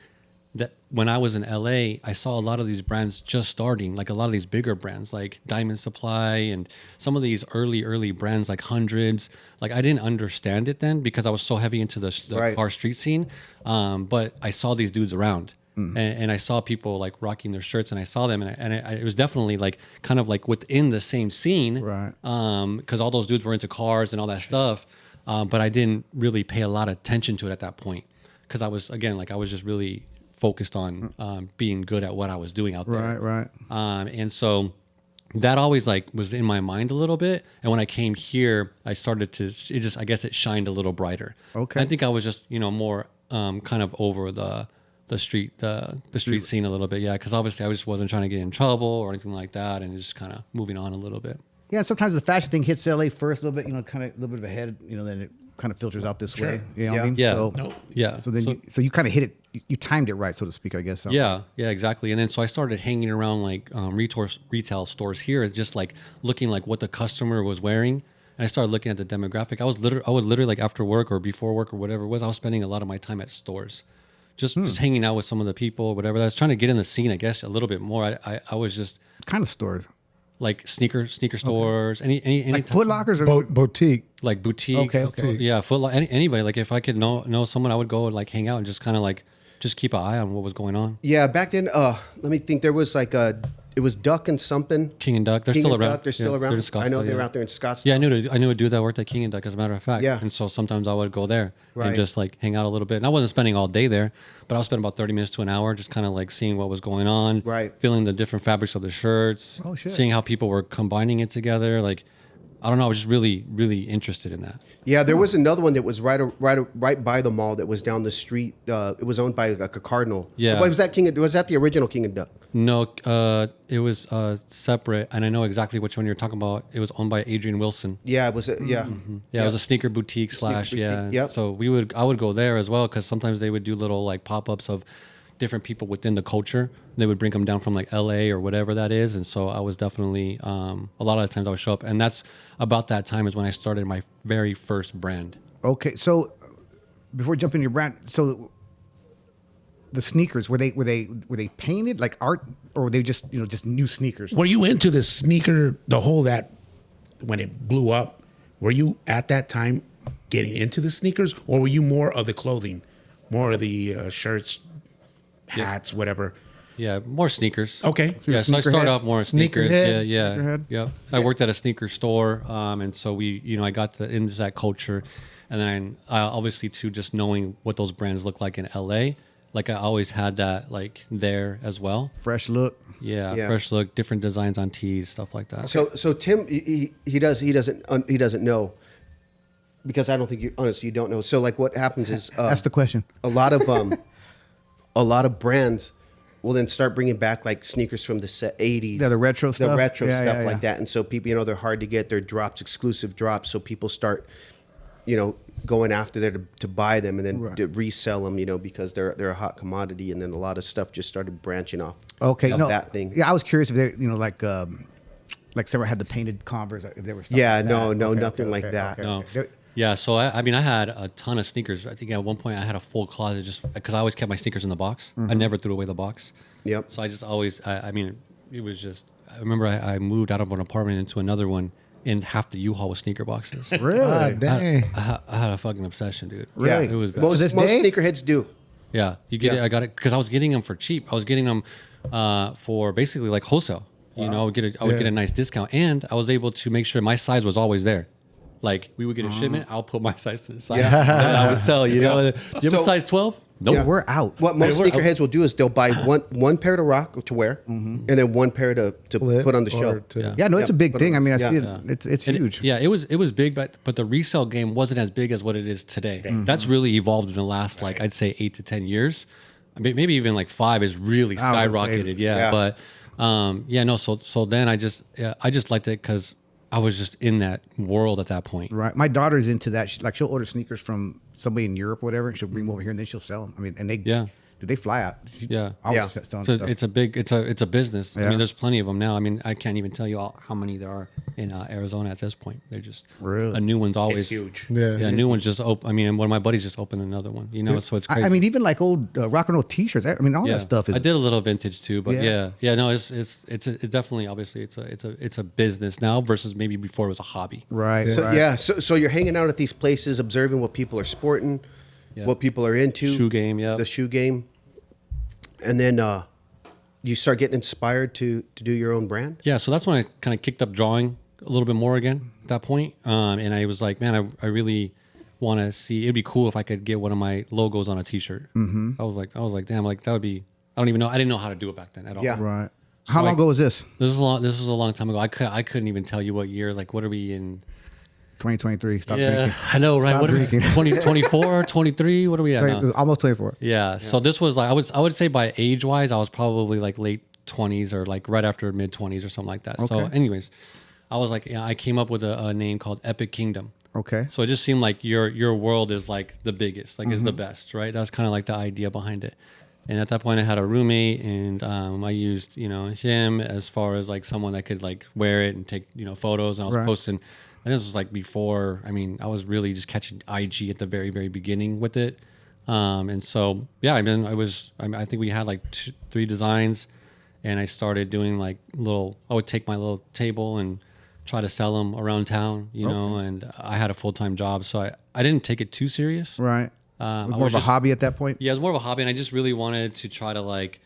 that when I was in LA, I saw a lot of these brands just starting, like a lot of these bigger brands like Diamond Supply and some of these early brands like Hundreds. Like I didn't understand it then because I was so heavy into the Right. car street scene. But I saw these dudes around. And I saw people like rocking their shirts, and I saw them, and it was definitely like kind of like within the same scene, Right. Because all those dudes were into cars and all that stuff, but I didn't really pay a lot of attention to it at that point because I was just really focused on being good at what I was doing out there, Right. and so that always like was in my mind a little bit, and when I came here, I started to I guess it shined a little brighter. Okay. I think I was just more kind of over the street scene a little bit, yeah, because obviously I just wasn't trying to get in trouble or anything like that, and just kind of moving on a little bit. Yeah, sometimes the fashion thing hits LA first a little bit, kind of a little bit of ahead, then it kind of filters out this way. You know what I mean? Yeah. So, No. Yeah. So then you kind of hit it, you timed it right, so to speak, I guess. Yeah, exactly. And then so I started hanging around like retail stores here, is just like looking like what the customer was wearing. And I started looking at the demographic. I would literally like after work or before work or whatever it was, I was spending a lot of my time at stores. Just hanging out with some of the people, whatever. I was trying to get in the scene, I guess, a little bit more. I was just Kind of stores. like sneaker stores, any Like type- Foot Lockers or Boutique. like boutiques. Okay. Yeah, anybody. Like if I could know someone, I would go and like hang out and just kind of like just keep an eye on what was going on. Yeah, back then, let me think. There was like it was Duck and something. King and Duck, they're King still and around. Duck, they're still Yeah, around. in I know Scottsdale, they're yeah. out there in Scottsdale. Yeah, I knew a dude that worked at King and Duck, as a matter of fact. Yeah. And so sometimes I would go there Right. and just like hang out a little bit. And I wasn't spending all day there, but I was spending about 30 minutes to an hour just kind of like seeing what was going on. Right. Feeling the different fabrics of the shirts. Oh, shit. Seeing how people were combining it together. Like, I don't know. I was just really, really interested in that. Yeah, there was another one that was right by the mall that was down the street. It was owned by like a Cardinal. Yeah. Was that was that the original King and Duck? No, it was separate. And I know exactly which one you're talking about. It was owned by Adrian Wilson. Yeah, it was. Yeah. Yeah, it was a sneaker boutique slash, boutique, yeah. yep. So I would go there as well because sometimes they would do little like pop-ups of different people within the culture. They would bring them down from like LA or whatever that is. And so I was definitely, a lot of the times I would show up. And that's about that time is when I started my very first brand. Okay, so before jumping your brand, so the sneakers were they painted like art, or were they just just new sneakers? Were you into the sneaker, the whole that when it blew up? Were you at that time getting into the sneakers, or were you more of the clothing, more of the shirts, hats, whatever? Yeah, more sneakers. Okay. Yeah, so I started off more in sneakers. Sneakerhead. Yeah. Sneakerhead. Yeah. I worked at a sneaker store, and so I got into that culture, and then obviously too, just knowing what those brands look like in LA, like I always had that like there as well. Fresh look. Yeah, Yeah. fresh look, different designs on tees, stuff like that. So Tim, he doesn't know, because I don't think you don't know. So like what happens is That's the question. a lot of brands will then start bringing back like sneakers from the 80s. Yeah, the retro The stuff. retro Yeah, stuff yeah, like yeah. that. And so people, they're hard to get. They're drops, exclusive drops. So people start, going after there to buy them and then Right. to resell them, because they're a hot commodity. And then a lot of stuff just started branching off. Okay, of no, that thing. Yeah, I was curious if they, like Sarah had the painted Converse, if they were. Stuff Yeah, like no, that. no, Okay, nothing okay, like okay, that. okay, No. okay. Yeah, so I mean, I had a ton of sneakers. I think at one point I had a full closet just because I always kept my sneakers in the box. I never threw away the box. Yep. So I just always, I mean, it was just, I remember I moved out of one apartment into another one, and half the U-Haul was sneaker boxes. Really? Ah, dang. I had a fucking obsession, dude. Really? It was bad. Most, To this most day? sneakerheads do. Yeah, you get Yeah. it. I got it because I was getting them for cheap. I was getting them for basically like wholesale. I would get a nice discount, and I was able to make sure my size was always there. Like we would get a shipment, I'll put my size to the side, and I would sell. You know, you have a So- size 12? Nope. Yeah. We're out. What most we're- sneakerheads will do is they'll buy one pair to rock to wear, and then one pair to Flip put on the or show. to- Yeah. Yeah, no, it's Yeah, a big put thing. it I mean, I on- see yeah. it. It's And huge. Yeah, it was big, but the resale game wasn't as big as what it is today. That's really evolved in the last like I'd say 8 to 10 years. I mean, maybe even like 5 is really I was gonna say, skyrocketed. Yeah, yeah. but no. So then I just liked it because I was just in that world at that point. Right. My daughter's into that. She'll order sneakers from somebody in Europe or whatever. And she'll bring them over here and then she'll sell them. I mean, and they fly out. Yeah. Always selling So stuff. it's a business. I Yeah. mean, there's plenty of them now. I mean, I can't even tell you how many there are in Arizona at this point. They're just Really? a new one's always It's huge. Yeah, a new one's just open. I mean, one of my buddies just opened another one. You know, so it's crazy. I mean, even like old rock and roll T-shirts. I mean, all that stuff is. I did a little vintage too, but Yeah. no, it's definitely obviously it's a business now versus maybe before it was a hobby. Right. So right. so you're hanging out at these places, observing what people are sporting, what people are into, Shoe game, yeah. the shoe game, and then you start getting inspired to do your own brand. Yeah, so that's when I kind of kicked up drawing a little bit more again at that point. And I was like, man, I really want to see. It'd be cool if I could get one of my logos on a T-shirt. Mm-hmm. I was like, damn, like that would be. I don't even know. I didn't know how to do it back then at all. Yeah. Right. How long ago was this? This was a long time ago. I couldn't even tell you what year. Like, what are we in? 2023. Stop Yeah, drinking. I know, right? Stop What are we? drinking. 2024, 23? What are we at now? Almost 24. Yeah. So this was like I would say by age wise, I was probably like late 20s or like right after mid 20s or something like that. So, Okay. anyways, I was like, I came up with a name called Epic Kingdom. Okay. So it just seemed like your world is like the biggest, like is the best, right? That's kind of like the idea behind it. And at that point, I had a roommate, and I used him as far as like someone that could like wear it and take photos. And I was Right. posting. And this was like before. I mean, I was really just catching IG at the very very beginning with it. And so yeah, I think we had like 3 designs, and I started doing like I would take my little table and try to sell them around town, and I had a full-time job, so I didn't take it too serious. Right. I More was of a just- hobby at that point. Yeah, it was more of a hobby, and I just really wanted to try to like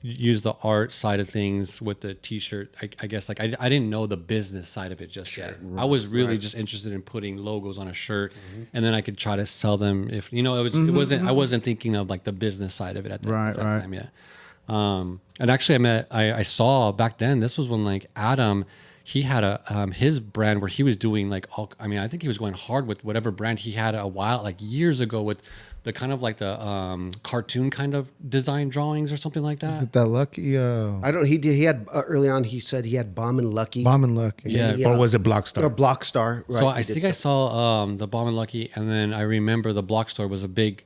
use the art side of things with the T-shirt. I guess like I didn't know the business side of it just yet. I was really just interested in putting logos on a shirt, and then I could try to sell them. If it wasn't I wasn't thinking of like the business side of it at that time. Yeah. And actually, I saw back then. This was when like Adam. He had his brand where he was doing like I think he was going hard with whatever brand he had like years ago with the kind of like the cartoon kind of design drawings or something like Is that. it that lucky? I don't. He had early on. He said he had Bomb and Lucky. Bomb and Lucky. Yeah. Or was it Blockstar? Or Blockstar. Right. So he I did think I stuff. saw the Bomb and Lucky, and then I remember the Block Store was a big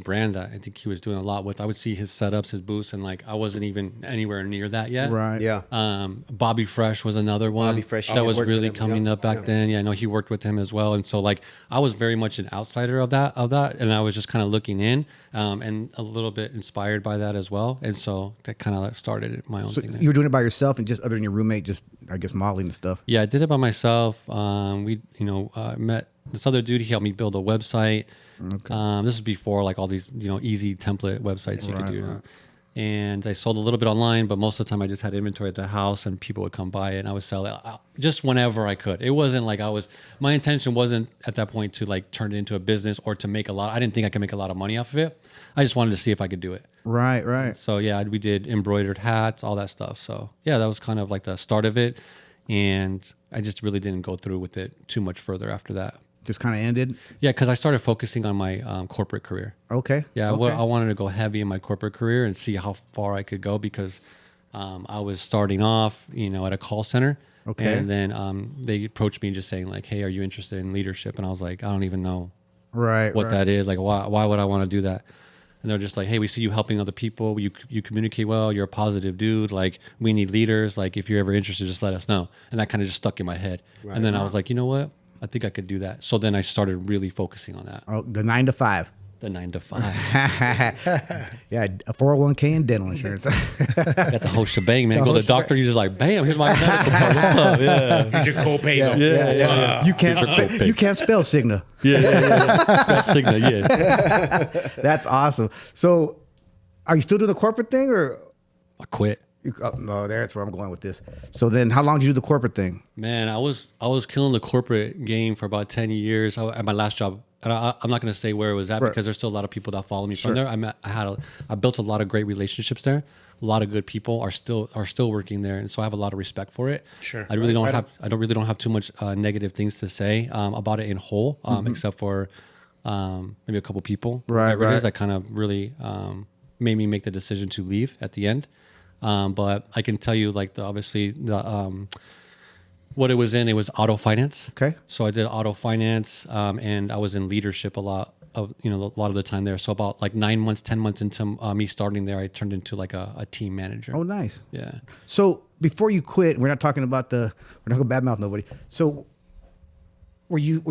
brand that I think he was doing a lot with. I would see his setups, his booths, and like I wasn't even anywhere near that yet. Right. Yeah. Bobby Fresh was another one. Bobby Fresh, that yeah, was worked with really him, coming yeah. up back then. Yeah, I know he worked with him as well, and so like I was very much an outsider of that, and I was just kind of looking in, and a little bit inspired by that as well, and so that kind of started my own So thing. There. you were doing it by yourself, and just other than your roommate, just I guess modeling and stuff. Yeah, I did it by myself. We met this other dude. He helped me build a website. Okay. This is before like all these easy template websites you could do. right. And I sold a little bit online, but most of the time I just had inventory at the house, and people would come by it, and I would sell it just whenever I could. It wasn't like my intention wasn't at that point to like turn it into a business or to make a lot. I didn't think I could make a lot of money off of it. I just wanted to see if I could do it. Right. Right. So yeah, we did embroidered hats, all that stuff. So yeah, that was kind of like the start of it, and I just really didn't go through with it too much further after that. Just kind of ended. Yeah, because I started focusing on my corporate career. Okay. Yeah, Okay. I wanted to go heavy in my corporate career and see how far I could go because I was starting off, at a call center. Okay. And then they approached me just saying like, "Hey, are you interested in leadership?" And I was like, "I don't even know Right. what right. that is. Like, why would I want to do that?" And they're just like, "Hey, we see you helping other people. You communicate well. You're a positive dude. Like, we need leaders. Like, if you're ever interested, just let us know." And that kind of just stuck in my head. And then I was like, you know what? I think I could do that. So then I started really focusing on that. Oh, the 9 to 5. The 9 to 5. Yeah, a 401k and dental insurance. Got the whole shebang, man. Go to the doctor, you're just like, bam, here's my medical card. What's up? Yeah. Here's your copay, though. Yeah. You can't spell Cigna. Yeah. Cigna, yeah. That's awesome. So, are you still doing the corporate thing, or? I quit. No, that's where I'm going with this. So then, how long did you do the corporate thing? Man, I was killing the corporate game for about 10 years at my last job. And I'm not going to say where it was at because there's still a lot of people that follow me from there. I built a lot of great relationships there. A lot of good people are still working there, and so I have a lot of respect for it. Sure. I really don't have too much negative things to say about it in whole, except for maybe a couple people. Right. That kind of really made me make the decision to leave at the end. But I can tell you, like obviously the what it was in, it was auto finance. Okay. So I did auto finance, and I was in leadership a lot of the time there. So about like 9 months, 10 months into me starting there, I turned into like a team manager. Oh, nice. Yeah. So before you quit, we're not talking about we're not going to badmouth nobody. So were you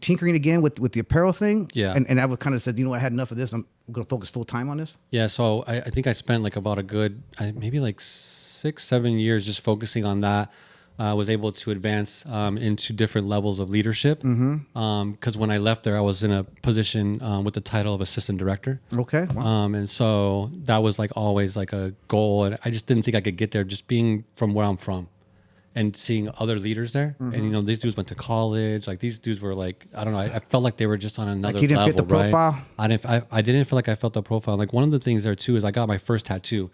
tinkering again with the apparel thing? Yeah. And I was kind of said, I had enough of this. I'm going to focus full time on this. Yeah. So I think I spent like about a good, maybe like 6-7 years just focusing on that. I was able to advance into different levels of leadership. Because when I left there, I was in a position with the title of assistant director. Okay. Wow. And so that was like always like a goal. And I just didn't think I could get there just being from where I'm from and seeing other leaders there. And, these dudes went to college. Like these dudes were like, I don't know. I felt like they were just on another you didn't level. fit the profile? Right? I didn't feel like I felt the profile. Like one of the things there too is I got my first tattoo.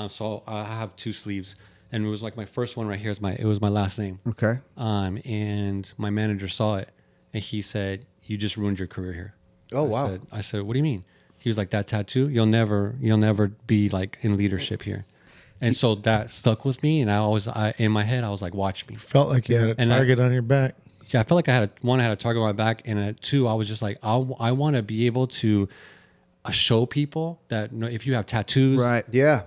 So I have 2 sleeves. And it was like my first one right here. It was my last name. Okay. And my manager saw it, and he said, "You just ruined your career here." Oh, wow. I said, "What do you mean?" He was like, "That tattoo, you'll never be like in leadership here." And so that stuck with me. And in my head, I was like, "Watch me." Felt like you had a And target on your back. Yeah, I felt like I had a target on my back, and 2, I was just like, I want to be able to show people that if you have tattoos, Right. Yeah.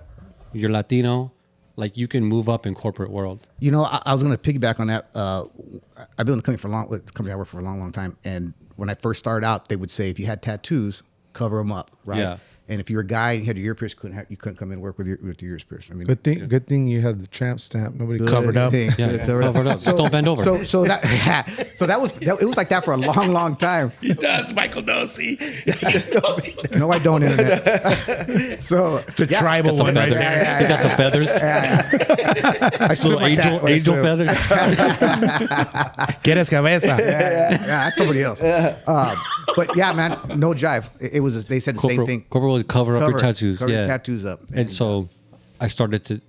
you're Latino. Like you can move up in corporate world. I was going to piggyback on that. I've been in the company with the company I work for a long, long time. And when I first started out, they would say, if you had tattoos, cover them up. Right. Yeah. And if you're a guy and you had your ear pierced, you couldn't come in and work with your ears pierced. I mean, Good thing you had the tramp stamp. Nobody good covered up. thing. Yeah, covered up. Just don't bend over. So that it was like that for a long, long time. He does. Michael knows. See, No, I don't. Internet. So it's a tribal Got some one right feathers. there. He got some feathers. I Little angel feathers. ¿Quieres cabeza? Yeah, that's somebody else. But yeah, man, no jive. It was. They said the same thing. Corporate would cover up your tattoos. Cover Yeah, your tattoos up. And so I started to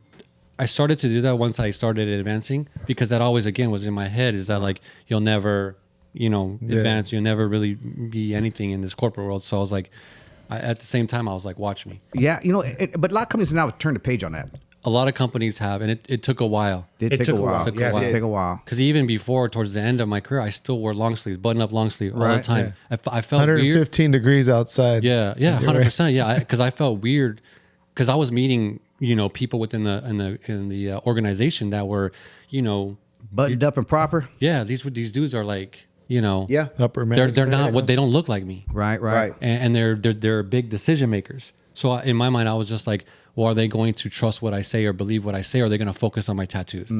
do that once I started advancing, because that always again was in my head, is that like you'll never advance, you'll never really be anything in this corporate world. So I was like, at the same time I was like, watch me. Yeah, but a lot of companies now have turned the page on that. A lot of companies have, and it took a while. It took a while. Yes, it took a while. Because even before, towards the end of my career, I still wore long sleeves, button up long sleeve all the Right, time. I felt 115 weird. degrees outside. Yeah, 100%. Yeah, because I felt weird, because I was meeting people within the organization that were Buttoned up and proper. yeah, these dudes are like Yeah. Upper man. they're not what they don't look like me, Right. and they're big decision makers. So in my mind, I was just like, well, are they going to trust what I say or believe what I say, or are they going to focus on my tattoos?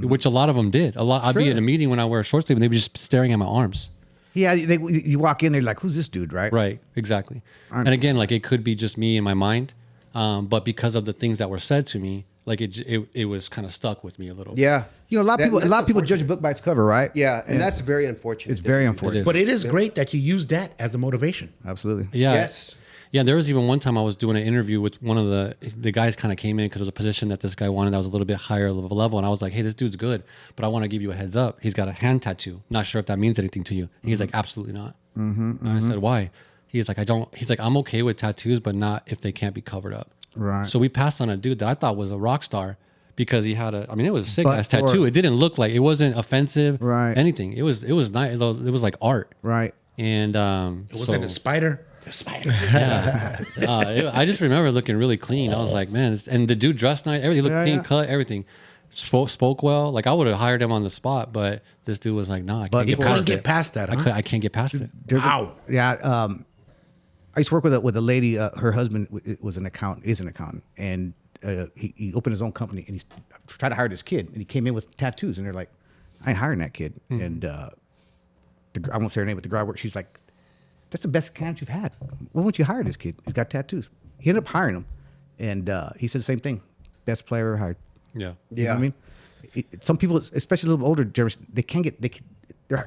Which a lot of them did. I'd be at a meeting when I wear a short sleeve, and they'd be just staring at my arms. Yeah, you walk in, they're like, "Who's this dude?" Right. Right, exactly. And again, like it could be just me in my mind, but because of the things that were said to me, like it was kind of stuck with me a little. Yeah. A lot of That's people judge a book by its cover, right? Yeah. And that's very unfortunate. It's very unfortunate. But it is great that you use that as a motivation. Absolutely. Yeah. Yes. Yeah, there was even one time I was doing an interview with one of the guys kind of came in because it was a position that this guy wanted that was a little bit higher level. And I was like, hey, this dude's good, but I want to give you a heads up. He's got a hand tattoo. Not sure if that means anything to you. And he's like, absolutely not. And I said, why? He's like, I'm okay with tattoos, but not if they can't be covered up. Right. So we passed on a dude that I thought was a rock star because he had it was a sick But ass tattoo. It didn't look like, it wasn't offensive. Right. Anything. It was nice. It was like art. Right. And It was like a spider. The spider. yeah. I just remember looking really clean. I was like, man, and the dude dressed nice. Everything looked clean cut. Everything spoke well. Like I would have hired him on the spot, but this dude was like, no, I can't You get couldn't past get it. past that, huh? I can't get past it. Wow. I used to work with a lady. Her husband is an accountant, and he opened his own company, and he tried to hire this kid, and he came in with tattoos, and they're like, I ain't hiring that kid. And I won't say her name, but the girl, she's like, that's the best candidate you've had. Why won't you hire this kid? He's got tattoos. He ended up hiring him, and he said the same thing. Best player ever hired. Yeah. You know what I mean? Some people, especially a little older generation, they can't get.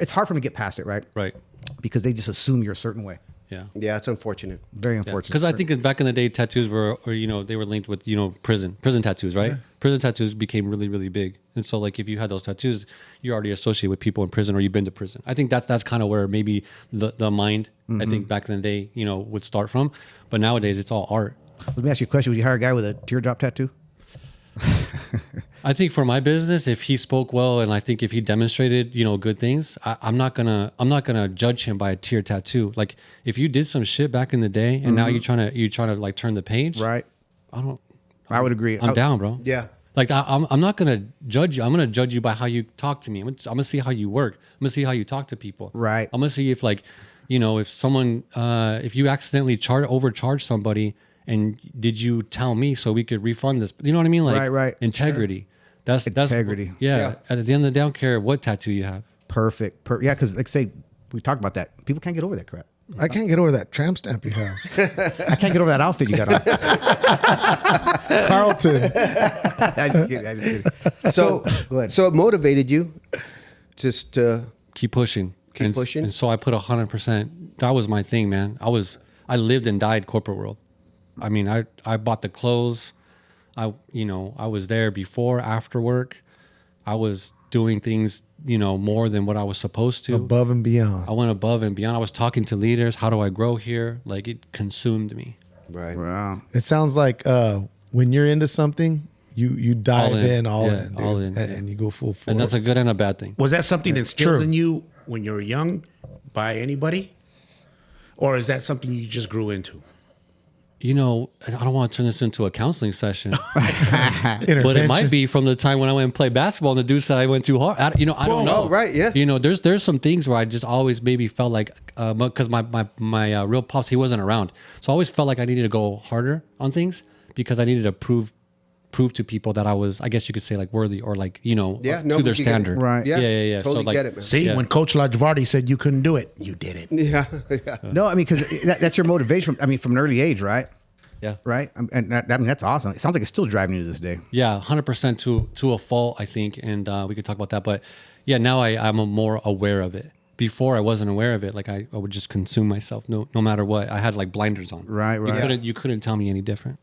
It's hard for them to get past it, right? Right. Because they just assume you're a certain way. Yeah. Yeah. It's unfortunate. Very unfortunate. Because I think back in the day, tattoos were, they were linked with, prison tattoos, right? Yeah. Prison tattoos became really, really big. And so like, if you had those tattoos, you're already associated with people in prison or you've been to prison. I think that's kind of where maybe the mind, I think back in the day, would start from. But nowadays it's all art. Let me ask you a question. Would you hire a guy with a teardrop tattoo? I think for my business, if he spoke well, and I think if he demonstrated, good things, I'm not gonna judge him by a tear tattoo. Like if you did some shit back in the day, and now you're trying to like turn the page, Right. I would agree. I'm down, bro. Yeah. Like I'm not gonna judge you. I'm gonna judge you by how you talk to me. I'm gonna see how you work. I'm gonna see how you talk to people. Right. I'm gonna see if if someone if you accidentally overcharge somebody, and did you tell me so we could refund this? You know what I mean? Like Right. integrity. That's Integrity. Yeah. At the end of the day, I don't care what tattoo you have. Perfect. Yeah, because like say we talked about that. People can't get over that crap. I can't get over that tramp stamp you have. I can't get over that outfit you got on. Carlton. I just kidding. So Go ahead. So it motivated you just to Keep pushing. Keep pushing. And so I put 100%. That was my thing, man. I lived and died corporate world. I mean, I bought the clothes. I was there before, after work. I was doing things, more than what I was supposed to. Above and beyond. I went above and beyond. I was talking to leaders. How do I grow here? Like it consumed me. right. Wow. It sounds like when you're into something, you dive All in. all Yeah, in, dude, all in, and you go full force. And that's a good and a bad thing. Was that something instilled True. in you when you were young by anybody? Or is that something you just grew into? I don't want to turn this into a counseling session, but it Intervention. might be from the time when I went and played basketball and the dude said I went too hard. I don't know. Oh, right, yeah. There's some things where I just always maybe felt like, because my real pops, he wasn't around. So I always felt like I needed to go harder on things because I needed to prove to people that I was, I guess you could say, like worthy or like, Yeah, to no, their we get it. standard. Right. Yeah. So Totally like, get it, man. See, Yeah. when Coach Lajavardi said you couldn't do it, you did it. Yeah. No, I mean, because that's your motivation. From an early age, right? Yeah. Right. And that's awesome. It sounds like it's still driving you to this day. Yeah, 100% to a fault, I think, and we could talk about that. But yeah, now I'm more aware of it. Before I wasn't aware of it. Like I would just consume myself, no matter what. I had like blinders on. Right. You couldn't tell me any different.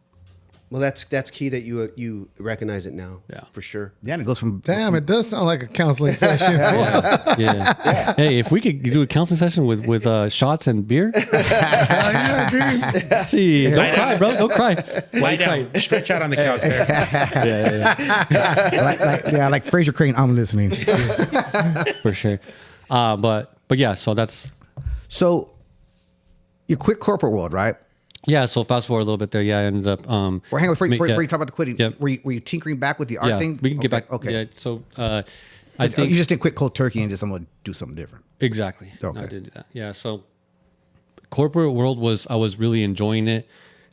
Well, that's key that you recognize it now. Yeah. For sure. Yeah, and it goes from Damn, it does sound like a counseling session. Yeah. Hey, if we could do a counseling session with shots and beer, gee, don't cry, bro. Don't cry. Lie down. Stretch out on the couch there. like Fraser Crane. I'm listening. For sure. But yeah. So You quit corporate world, right? yeah. So fast forward a little bit there. Yeah, I ended up. Or hang on, before you talk about the quitting, Yeah. were you tinkering back with the art thing? We can get back. Okay. Yeah. So I think you just didn't quit cold turkey and just I'm gonna do something different. exactly. Okay. I did do that. Yeah. So corporate world I was really enjoying it.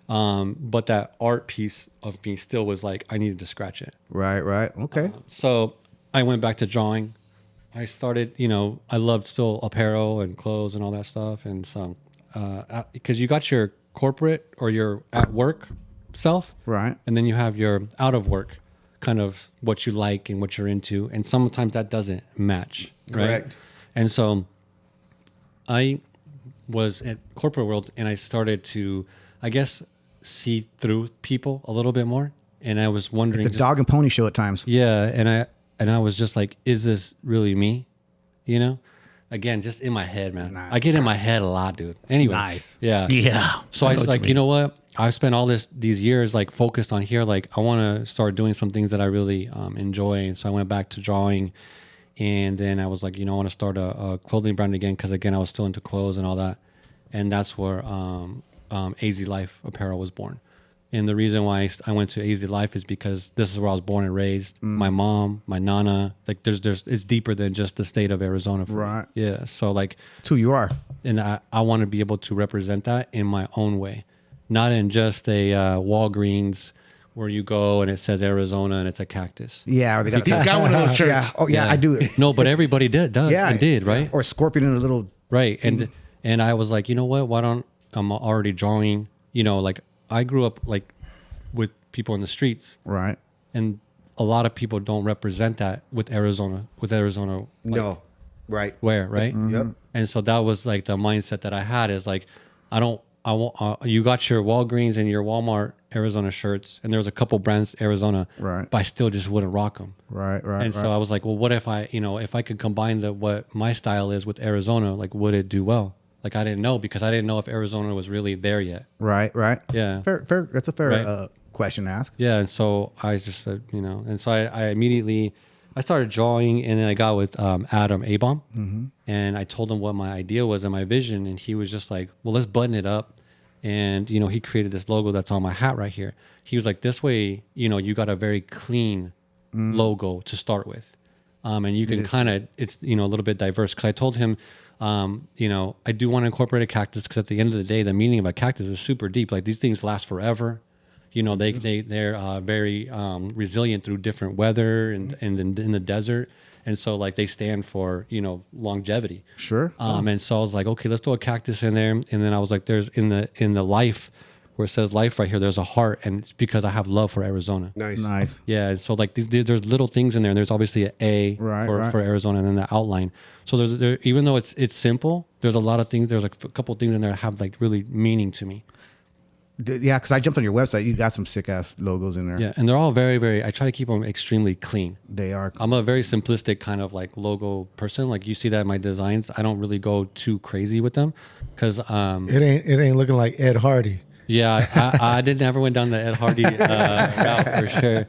But that art piece of me still was like, I needed to scratch it. Right. Okay. So I went back to drawing. I started, I loved still apparel and clothes and all that stuff. And so, because you got your corporate or your at work self. Right. And then you have your out of work, kind of what you like and what you're into. And sometimes that doesn't match. Right? Correct. And so I was at corporate world and I started to, I guess, see through people a little bit more. And I was wondering, It's a dog and pony show at times. yeah, and I was just like, is this really me? Again, just in my head, man. Nah. I get in my head a lot, dude. Anyways, Nice. yeah, Yeah. So I was know what like, you you know what? I spent all these years like focused on here. Like I want to start doing some things that I really enjoy. And so I went back to drawing, and then I was like, I want to start a clothing brand again because again I was still into clothes and all that, and that's where AZ Life Apparel was born. And the reason why I went to AZ Life is because this is where I was born and raised. My mom, my nana, like there's it's deeper than just the state of Arizona for me. Right. Yeah. So like, It's who you are. and I want to be able to represent that in my own way, not in just a Walgreens where you go and it says Arizona and it's a cactus. Yeah. Or they got, He's got one of those shirts. Yeah. Oh yeah, I do. No, but everybody does Yeah. and did, right? Or scorpion in a little. Right. And I was like, you know what? Why don't I'm already drawing? Like I grew up like with people in the streets, Right. and a lot of people don't represent that with Arizona. Like, No. Right. where right? Yep. And so that was like the mindset that I had is like, I won't. You got your Walgreens and your Walmart Arizona shirts, and there was a couple brands Arizona, Right. But I still just wouldn't rock them. Right. And so I was like, well, what if if I could combine what my style is with Arizona, like would it do well? Like I didn't know because I didn't know if Arizona was really there yet. Right. Yeah. Fair. That's a fair Right. question asked. Yeah, and so I just said, and so I immediately I started drawing, and then I got with Adam Abom, and I told him what my idea was and my vision, and he was just like, well, let's button it up. And he created this logo that's on my hat right here. He was like, this way, you got a very clean logo to start with, and you can kind of it's a little bit diverse. Because I told him, I do want to incorporate a cactus because at the end of the day, the meaning of a cactus is super deep. Like these things last forever. They're very resilient through different weather and in the desert. And so like they stand for, longevity. Sure. And so I was like, okay, let's throw a cactus in there. And then I was like, there's in the life where it says life right here, there's a heart. And it's because I have love for Arizona. Nice. Yeah. And so like there's little things in there. And there's obviously an A for Arizona and then the outline. So there, even though it's simple, there's a lot of things. There's like a couple of things in there that have like really meaning to me. Yeah, because I jumped on your website. You got some sick ass logos in there. Yeah, and they're all very, very. I try to keep them extremely clean. They are. I'm a very simplistic kind of like logo person. Like you see that in my designs, I don't really go too crazy with them because it ain't looking like Ed Hardy. Yeah, I didn't ever went down the Ed Hardy route for sure.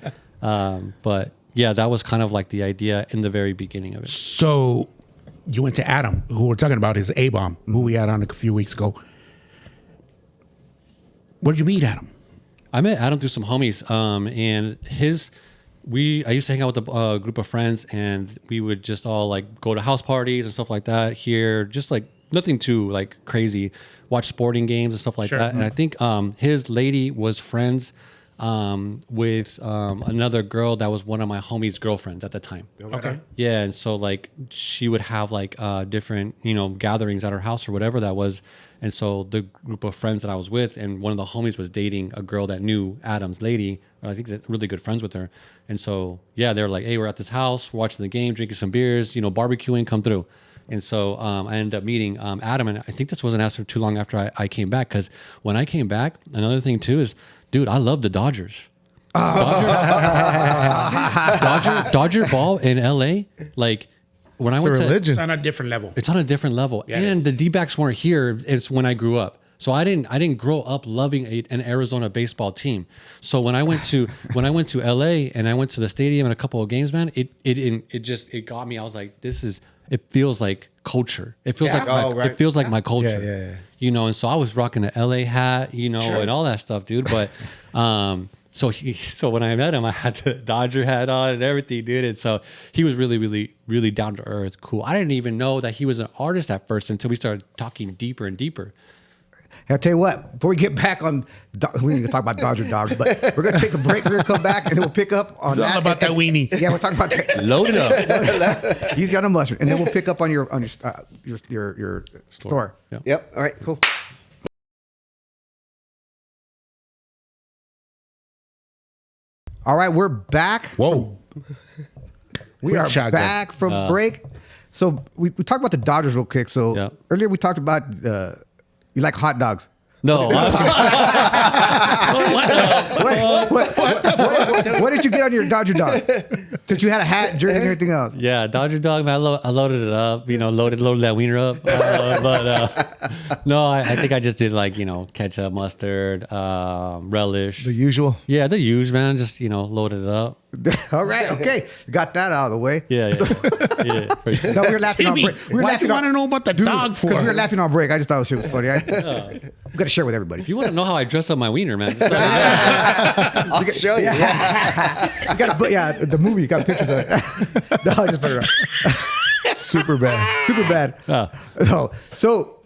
But yeah, that was kind of like the idea in the very beginning of it. So you went to Adam, who we're talking about, is A-Bomb, who we had on a few weeks ago. Where did you meet Adam? I met Adam through some homies, and I used to hang out with a group of friends, and we would just all like go to house parties and stuff like that here, just like nothing too like crazy, watch sporting games and stuff like that. And I think his lady was friends with another girl that was one of my homies' girlfriends at the time. Okay. Yeah, and so like she would have like different gatherings at her house or whatever that was. And so the group of friends that I was with, and one of the homies was dating a girl that knew Adam's lady, or I think they're really good friends with her. And so, yeah, they were like, hey, we're at this house, we're watching the game, drinking some beers, barbecuing, come through. And so I ended up meeting Adam, and I think this wasn't after too long after I came back, because when I came back, another thing too is, dude, I love the Dodgers. Dodger ball in LA, like, when I went It's on a different level. It's on a different level. Yeah, and the D-backs weren't here. It's when I grew up. So I didn't grow up loving an Arizona baseball team. So when I went to LA and I went to the stadium and a couple of games, man, it got me. I was like, it feels like culture. It feels it feels like my culture. Yeah. And so I was rocking the LA hat, and all that stuff, dude. But so when I met him, I had the Dodger hat on and everything, dude. And so he was really, really, really down to earth, cool. I didn't even know that he was an artist at first until we started talking deeper and deeper. I'll tell you what, before we get back on, we need to talk about Dodger dogs, but we're going to take a break. We're going to come back and then we'll pick up on It's all about that weenie. Yeah, we'll talk about that. Load it up. He's got a mustard. And then we'll pick up on your store. Yeah. Yep. All right. Cool. All right, we're back. Whoa. We are shotgun. back from break. So we talked about the Dodgers real quick. So earlier we talked about you like hot dogs. No. What did you get on your Dodger dog? Since you had a hat, jersey, and everything else. Yeah, Dodger dog, man. I loaded it up, loaded that wiener up. No, I think I just did like, ketchup, mustard, relish. The usual. Yeah, the usual, man. Just, loaded it up. All right, okay. Got that out of the way. Yeah. For sure. No, we were laughing on Timmy, break. We were why do laughing you want to on, know about the dog for? because we were laughing on break. I just thought it was funny. We got to share with everybody. If you want to know how I dress up my wiener, man. I'll show you. You got the movie. You got pictures of it. No, just put it around. Super bad. Super bad. No, so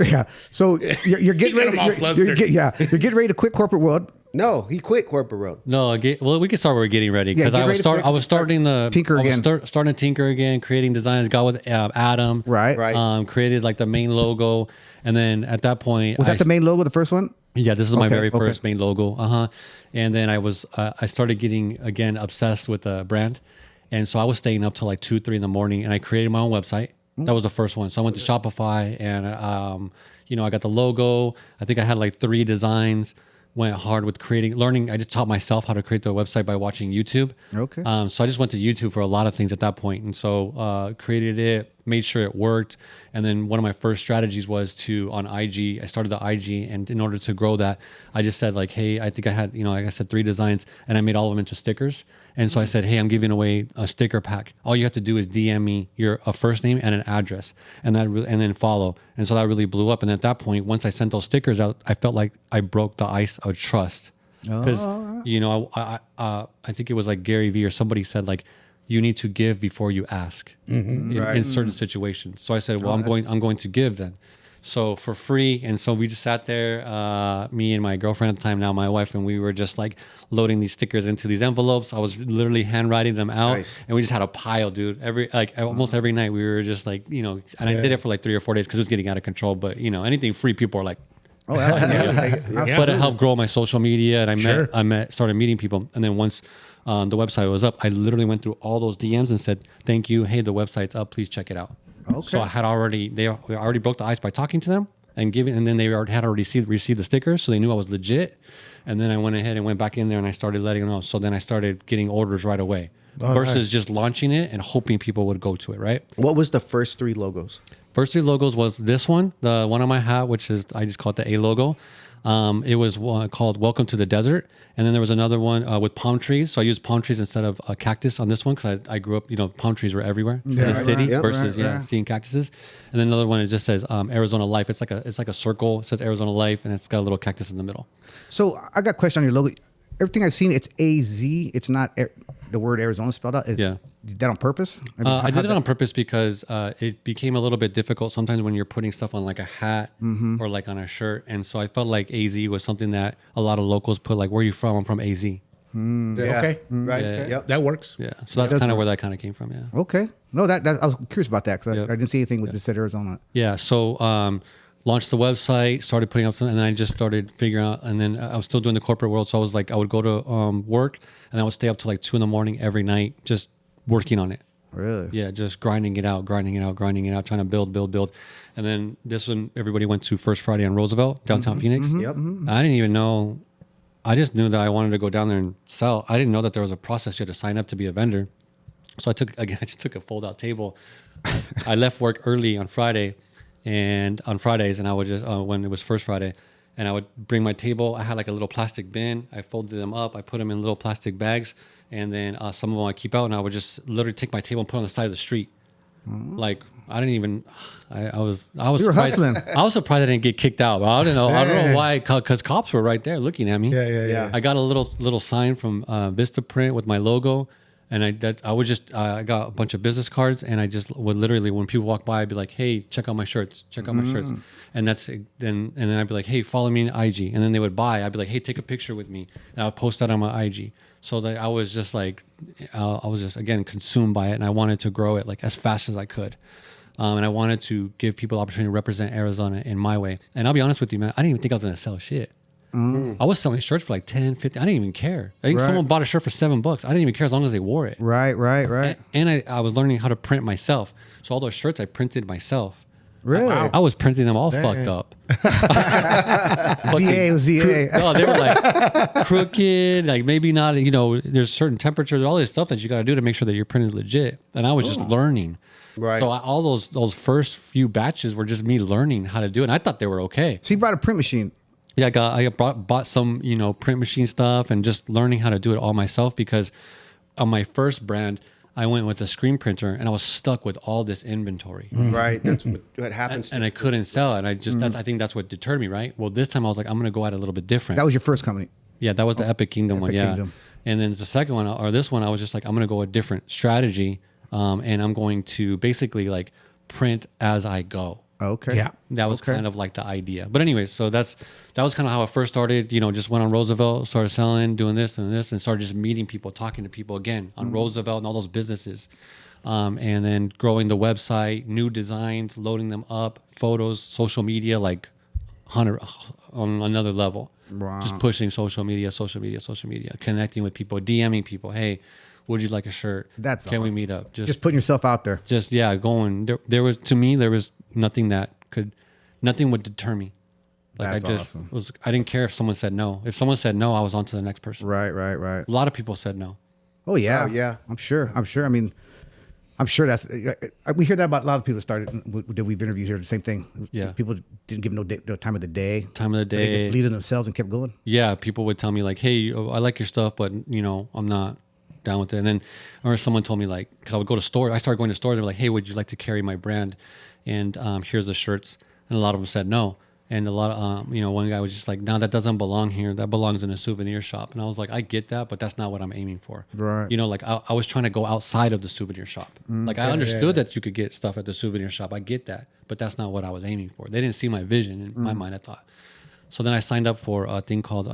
yeah, so you're getting You ready. got 'em all flustered. You're getting ready to quit corporate world. No, he quit corporate world. No, well, we can start where we're getting ready because get I ready was starting to tinker again. starting to tinker again, creating designs. Got with Adam, Right. created like the main logo, and then at that point, Was that the main logo, the first one? Yeah, this is my Okay, very okay. first main logo. And then I started getting again obsessed with the brand, and so I was staying up till like 2-3 in the morning, and I created my own website. That was the first one. So I went to Shopify, and I got the logo. I think I had like 3 designs. Went hard with learning. I just taught myself how to create the website by watching YouTube. Okay. So I just went to YouTube for a lot of things at that point, and so created it. made sure it worked. And then one of my first strategies was on IG, I started the IG, and in order to grow that, I just said like, hey, I think I had, like I said, 3 designs, and I made all of them into stickers. And so I said, hey, I'm giving away a sticker pack. All you have to do is DM me a first name and an address, and then follow. And so that really blew up. And at that point, once I sent those stickers out, I felt like I broke the ice of trust. Because, I think it was like Gary Vee or somebody said like, you need to give before you ask in certain situations. So I said, well, I'm going to give then. So for free. And so we just sat there, me and my girlfriend at the time, now my wife, and we were just like loading these stickers into these envelopes. I was literally handwriting them out. Nice. And we just had a pile, dude. Almost every night we were just like, and I did it for like 3 or 4 days because it was getting out of control. But anything free, people are like, Oh, absolutely. but it helped grow my social media, and I started meeting people. And then once the website was up, I literally went through all those DMs and said, thank you. Hey, the website's up. Please check it out. Okay. So we already broke the ice by talking to them and then they had already received the stickers. So they knew I was legit. And then I went ahead and went back in there and I started letting them know. So then I started getting orders right away versus just launching it and hoping people would go to it. Right. What was the first 3 logos? First 3 logos was this one, the one on my hat, which is, I just call it the A logo. It was called Welcome to the Desert. And then there was another one with palm trees. So I used palm trees instead of a cactus on this one because I grew up, palm trees were everywhere in the city versus seeing cactuses. And then another one, it just says Arizona Life. It's like a circle. It says Arizona Life, and it's got a little cactus in the middle. So I got a question on your logo. Everything I've seen, it's AZ. It's not the word Arizona spelled out. Did that on purpose? I did it on purpose because it became a little bit difficult sometimes when you're putting stuff on like a hat or like on a shirt. And so I felt like AZ was something that a lot of locals put like, where are you from? I'm from AZ. Okay. Right. Yeah. Yep. That works. Yeah. So that's kind of where that kind of came from. Yeah. Okay. No, that I was curious about that because I didn't see anything with it said Arizona. Yeah. So launched the website, started putting up something, and then I just started figuring out. And then I was still doing the corporate world, so I was like, I would go to work, and I would stay up till like 2 a.m. every night, just working on it. Really? Yeah, just grinding it out, trying to build. And then this one, everybody went to First Friday on Roosevelt, downtown Phoenix. Yep. I didn't even know. I just knew that I wanted to go down there and sell. I didn't know that there was a process you had to sign up to be a vendor. So I just took a fold-out table. I left work early on Friday, and on Fridays, and I would just when it was First Friday, and I would bring my table. I had like a little plastic bin. I folded them up. I put them in little plastic bags, and then some of them I keep out, and I would just literally take my table and put it on the side of the street. Like I didn't even. I was. You were surprised. hustling. I was surprised I didn't get kicked out. But I don't know. I don't know why. Because cops were right there looking at me. Yeah. I got a little sign from Vistaprint with my logo, and I got a bunch of business cards, and I just would literally, when people walk by, I'd be like, "Hey, check out my shirts. Check out my shirts." And then I'd be like, "Hey, follow me on IG." And then they would buy. I'd be like, "Hey, take a picture with me." And I would post that on my IG. So that I was just like, I was just again consumed by it, and I wanted to grow it like as fast as I could. And I wanted to give people the opportunity to represent Arizona in my way. And I'll be honest with you, man, I didn't even think I was going to sell shit. I was selling shirts for like 10, 50. I didn't even care. I think someone bought a shirt for $7. I didn't even care as long as they wore it. Right. And I was learning how to print myself. So all those shirts I printed myself. Really? I was printing them all fucked up. ZA. No, they were like crooked, like maybe not, there's certain temperatures, all this stuff that you got to do to make sure that your print is legit. And I was just learning. Right. So all those first few batches were just me learning how to do it. And I thought they were okay. So you brought a print machine. Yeah, I bought some, print machine stuff and just learning how to do it all myself because on my first brand, I went with a screen printer and I was stuck with all this inventory. Right. That's what happens. And I couldn't sell it. I think that's what deterred me, right? Well, this time I was like, I'm going to go at it a little bit different. That was your first company. Yeah, that was the Epic Kingdom one. Yeah. Kingdom. And then the second one, or this one, I was just like, I'm going to go a different strategy. And I'm going to basically like print as I go. Okay. Yeah. That was kind of like the idea. But anyway, so that was kind of how it first started. Just went on Roosevelt, started selling, doing this and this, and started just meeting people, talking to people again on Roosevelt and all those businesses. And then growing the website, new designs, loading them up, photos, social media, like on another level. Wow. Just pushing social media, connecting with people, DMing people. Hey, would you like a shirt? Can we meet up? Just putting yourself out there. Going. There was nothing nothing would deter me. Like That's awesome. I didn't care if someone said no. If someone said no, I was on to the next person. Right. A lot of people said no. Oh yeah. Oh, yeah. I'm sure. I mean, I'm sure that's we hear that about a lot of people that we've interviewed here. The same thing. Yeah. People didn't give no time of the day. Time of the They day. just believed in themselves and kept going. Yeah, people would tell me like, "Hey, I like your stuff, but I'm not down with it." And then, or someone told me like, because I would go to stores, I started going to stores. They're like, "Hey, would you like to carry my brand?" And here's the shirts, and a lot of them said no. And a lot of one guy was just like, "No, that doesn't belong here. That belongs in a souvenir shop." And I was like, "I get that, but that's not what I'm aiming for." Right. Like I was trying to go outside of the souvenir shop. Like I understood that you could get stuff at the souvenir shop. I get that, but that's not what I was aiming for. They didn't see my vision in my mind, I thought. So then I signed up for a thing called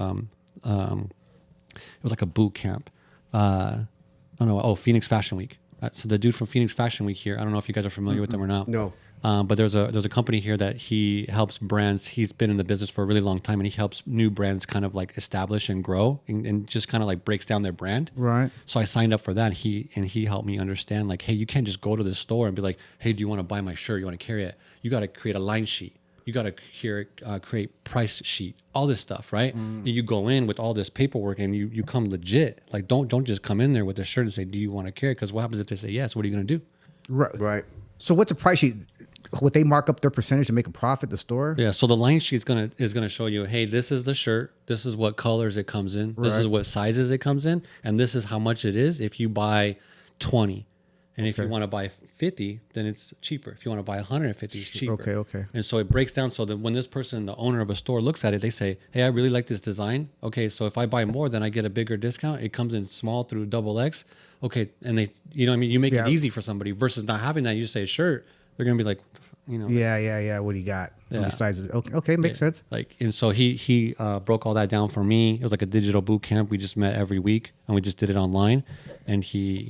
it was like a boot camp. I don't know. Oh, Phoenix Fashion Week. So the dude from Phoenix Fashion Week here, I don't know if you guys are familiar with them or not. No. But there's a company here that he helps brands. He's been in the business for a really long time, and he helps new brands kind of like establish and grow, and just kind of like breaks down their brand. Right. So I signed up for that. He helped me understand like, hey, you can't just go to this store and be like, hey, do you want to buy my shirt? You want to carry it? You got to create a line sheet. You got to create price sheet, all this stuff, right? And you go in with all this paperwork, and you come legit. Like don't just come in there with a shirt and say, do you want to carry it? Because what happens if they say yes? What are you gonna do? Right. So what's the price sheet? Would they mark up their percentage to make a profit? The store? Yeah, so the line sheet is gonna show you, hey, this is the shirt, this is what colors it comes in, this is what sizes it comes in, and this is how much it is if you buy 20. And if you want to buy 50, then it's cheaper. If you want to buy 150, it's cheaper. Okay. And so it breaks down so that when this person, the owner of a store, looks at it, they say, hey, I really like this design. Okay, so if I buy more, then I get a bigger discount. It comes in small through XX. Okay, and they, you make it easy for somebody versus not having that. You say shirt, they're gonna be like, Yeah. What do you got? Yeah. Besides, okay, makes sense. Like, and so he broke all that down for me. It was like a digital boot camp. We just met every week, and we just did it online. And he,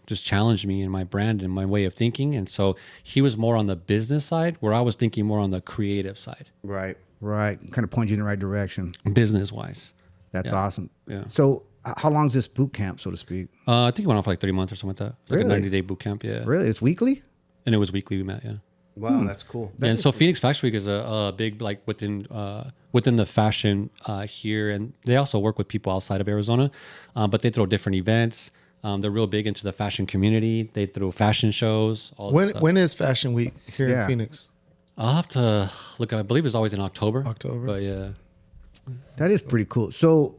just challenged me in my brand and my way of thinking. And so he was more on the business side, where I was thinking more on the creative side, Right. Kind of point you in the right direction. business wise. That's awesome. Yeah. So, how long is this boot camp, so to speak? I think it went on for like 30 months or something like that. It's like Really? a 90-day boot camp. Yeah. Really, it's weekly? And it was weekly. We met. Yeah. Wow, that's cool. And so Phoenix Fashion Week is a big like within the fashion here, and they also work with people outside of Arizona, but they throw different events. They're real big into the fashion community. They throw fashion shows. When is Fashion Week here Yeah. in Phoenix? I'll have to look. I believe it's always in October. October. But yeah, That is pretty cool. So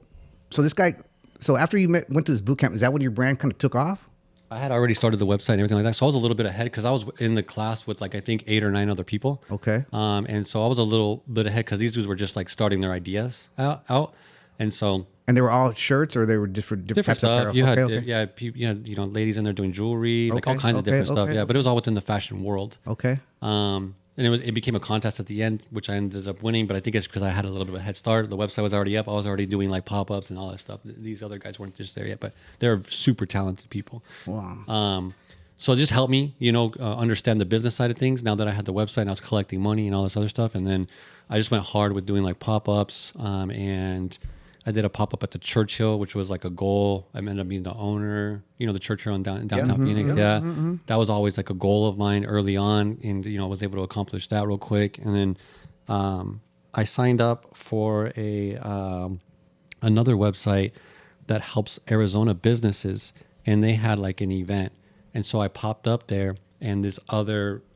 this guy. So after you went to this boot camp, is that when your brand kind of took off? I had already started the website and everything like that, so I was a little bit ahead because I was in the class with like I think 8 or 9 other people. Okay. And so I was a little bit ahead because these dudes were just like starting their ideas out, and so. And they were all shirts, or they were different types of stuff. apparel? You had, Okay. you had ladies in there doing jewelry, like all Okay, kinds of different stuff. okay. Yeah, but it was all within the fashion world. Okay. And it became a contest at the end, which I ended up winning. But I think it's because I had a little bit of a head start. The website was already up. I was already doing like pop-ups and all that stuff. These other guys weren't just there yet, but they're super talented people. Wow. So it just helped me, understand the business side of things. Now that I had the website and I was collecting money and all this other stuff, and then I just went hard with doing like pop-ups. And I did a pop-up at the Churchill, which was like a goal. I ended up being the owner, the Churchill in downtown Phoenix. That was always like a goal of mine early on, and I was able to accomplish that real quick. And then I signed up for another website that helps Arizona businesses, and they had like an event, and so I popped up there, and I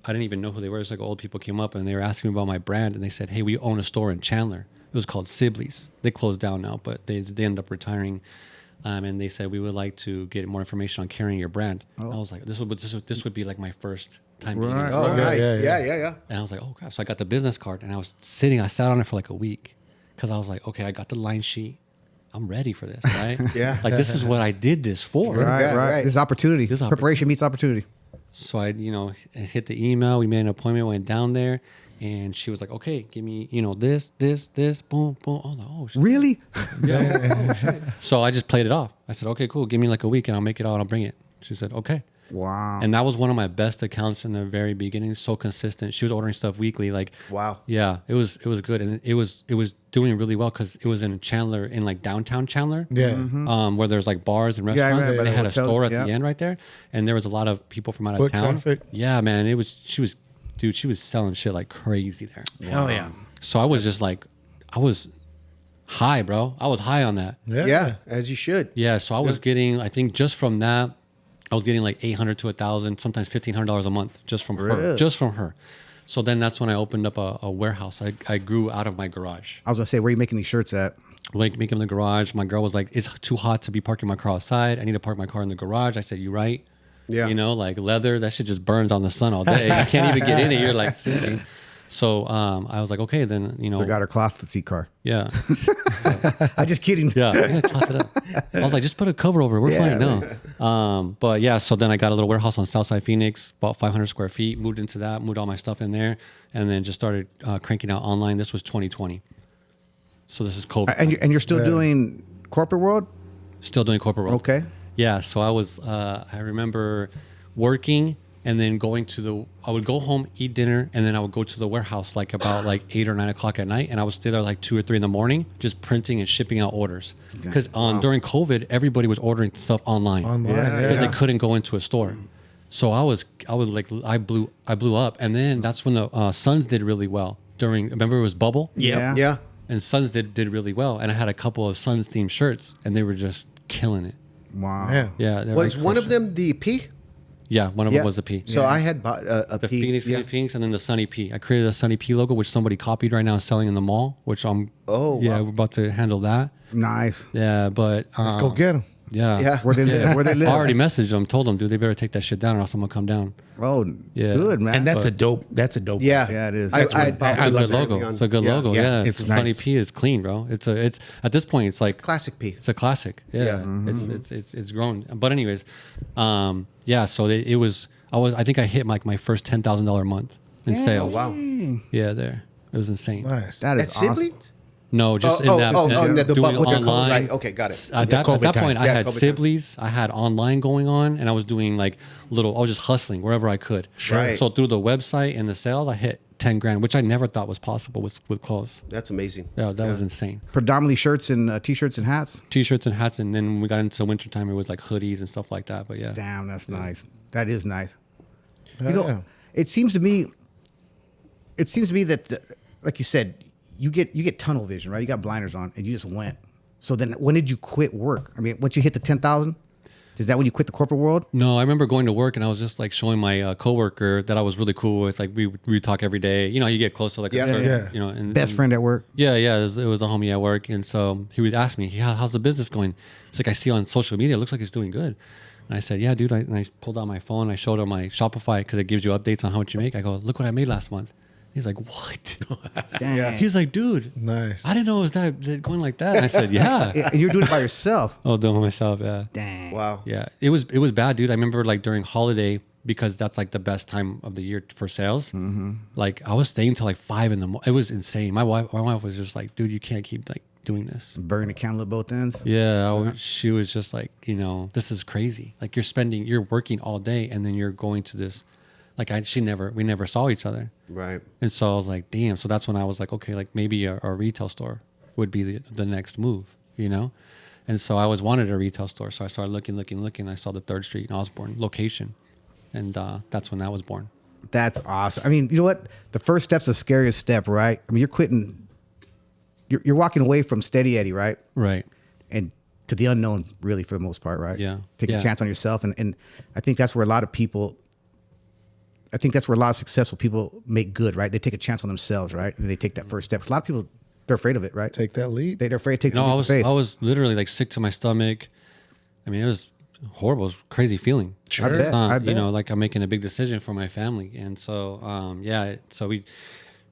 didn't even know who they were. It's like old people came up and they were asking me about my brand, and they said, "Hey, we own a store in Chandler." It was called Sibley's. They closed down now, but they ended up retiring. And they said, we would like to get more information on carrying your brand. I was like, this would be like my first time being in a Right. store. Oh, nice. yeah. Yeah. And I was like, oh crap. So I got the business card, and I sat on it for like a week because I was like, okay, I got the line sheet. I'm ready for this, right? Yeah. Like this is what I did this for. Right. Yeah, right. This is opportunity. This is Preparation meets opportunity. So I, hit the email. We made an appointment, went down there, and she was like, okay, give me, this, boom, boom. I was like, oh, shit. Really? So I just played it off. I said, okay, cool. Give me like a week and I'll make it out and I'll bring it. She said, okay. Wow. And that was one of my best accounts in the very beginning. So consistent. She was ordering stuff weekly. Like, Wow. yeah, it was good. And it was doing really well because it was in Chandler, in like downtown Chandler. Yeah. Where there's like bars and Yeah, restaurants. right, They had a hotels, store at yeah. the end right there. And there was a lot of people from out of Foot town. traffic. Yeah, man. She was selling shit like crazy there. Hell yeah. So I was just like, I was high, bro. I was high on that. Yeah. Yeah, as you should. Yeah. So I was getting, I think just from that, I was getting like 800 to 1,000, sometimes $1,500 a month just from her, Really? just from her. So then that's when I opened up a warehouse. I grew out of my garage. I was gonna say, where are you making these shirts at? Like making in the garage. My girl was like, "It's too hot to be parking my car outside. I need to park my car in the garage." I said, "You right." Yeah. You know, like leather, that shit just burns on the sun all day. You can't even get in it. You're like sinking. So I was like, okay, then I got her closet seat car. yeah, I'm just kidding. yeah. Cloth it up. I was like, just put a cover over it. We're Yeah, fine now. But yeah, so then I got a little warehouse on Southside Phoenix, bought 500 square feet, moved into that, moved all my stuff in there, and then just started cranking out online. This was 2020. So this is COVID. And you're still doing corporate world? Still doing corporate world. Okay. Yeah, so I was, I remember working and then I would go home, eat dinner, and then I would go to the warehouse like about like 8 or 9 o'clock at night, and I would stay there like 2 or 3 in the morning, just printing and shipping out orders. Because during COVID, everybody was ordering stuff online. Because they couldn't go into a store. So I blew up, and then that's when the Suns did really well. Remember it was Bubble? Yeah. Yeah. And Suns did really well, and I had a couple of Suns themed shirts, and they were just killing it. Wow. Yeah. Yeah, they Was were one of crushing it. them the P? Yeah, one of them was the P. So I had bought a The P. Phoenix, and then the Sunny P. I created a Sunny P logo, which somebody copied right now, and selling in the mall. Which I'm. Oh, yeah, wow. we're about to handle that. Nice. Yeah, but Let's go get them. yeah, Yeah. Where they live? Where they live? I already messaged them, told them, dude, they better take that shit down, or else I'm gonna come down. Oh, Yeah. good, man. And that's a dope. Yeah. Yeah, it is. I, That's I, what- I, It's a love good logo. everything on- It's a good yeah. logo. Yeah, Yeah, it's the Sunny nice. P is clean, bro. It's at this point, it's like Classic P. It's a classic. Yeah, Yeah. It's grown. But anyways, yeah. So I think I hit like my first $10,000 month in sales. Wow. Yeah, there. It was insane. Nice. That is At Sibley? awesome. No, just Oh, in that. the doing bubble, online. right? Okay, got it. At that COVID point, time. I Yeah, had COVID time. Sibley's. I had online going on, and I was doing like I was just hustling wherever I could. Right. So through the website and the sales, I hit 10 grand, which I never thought was possible with clothes. That's amazing. Yeah, that was insane. Predominantly shirts and t-shirts and hats. T-shirts and hats, and then when we got into wintertime, it was like hoodies and stuff like that. But yeah, Damn, that's nice. That is nice. Yeah. You know, it seems to me that, like you said, you get tunnel vision, right? You got blinders on, and you just went. So then, when did you quit work? I mean, once you hit the 10,000, is that when you quit the corporate world? no, I remember going to work and I was just like showing my coworker that I was really cool with. Like we would talk every day. You know, you get close to like Yeah. a certain, Yeah. you know, and Best friend at work. Yeah, it was a homie at work, and so he would ask me, "Yeah, how's the business going?" It's like I see on social media, it looks like it's doing good. And I said, "Yeah, dude." And I pulled out my phone, I showed him my Shopify because it gives you updates on how much you make. I go, "Look what I made last month." He's like, "What?" Damn. He's like, "Dude, Nice. I didn't know it was that going like that." And I said, "Yeah." And you're doing it by yourself. Oh, doing it myself, yeah. Dang. Wow. Yeah, it was bad, dude. I remember like during holiday, because that's like the best time of the year for sales. Mm-hmm. Like I was staying till like 5 in the morning. It was insane. My wife was just like, "Dude, you can't keep like doing this." Burning a candle at both ends. Yeah, she was just like, this is crazy. Like you're working all day, and then you're going to this. Like we never saw each other. Right. And so I was like, damn. So that's when I was like, okay, like maybe a retail store would be the next move, you know? And so I always wanted a retail store. So I started looking. I saw the 3rd Street in Osborne location. And that's when that was born. That's awesome. I mean, you know what? The first step's the scariest step, right? I mean, you're quitting. You're walking away from Steady Eddie, right? Right. And to the unknown, really, for the most part, right? Yeah. Taking Yeah. a chance on yourself. And I think that's where a lot of successful people make good, right? They take a chance on themselves, right? And they take that first step. 'Cause a lot of people, they're afraid of it, right? Take that lead. They're afraid to take the No, leap I of was faith. I was literally like sick to my stomach. I mean, it was horrible. It was a crazy feeling. Sure. I bet. I bet. You know, like I'm making a big decision for my family. And so,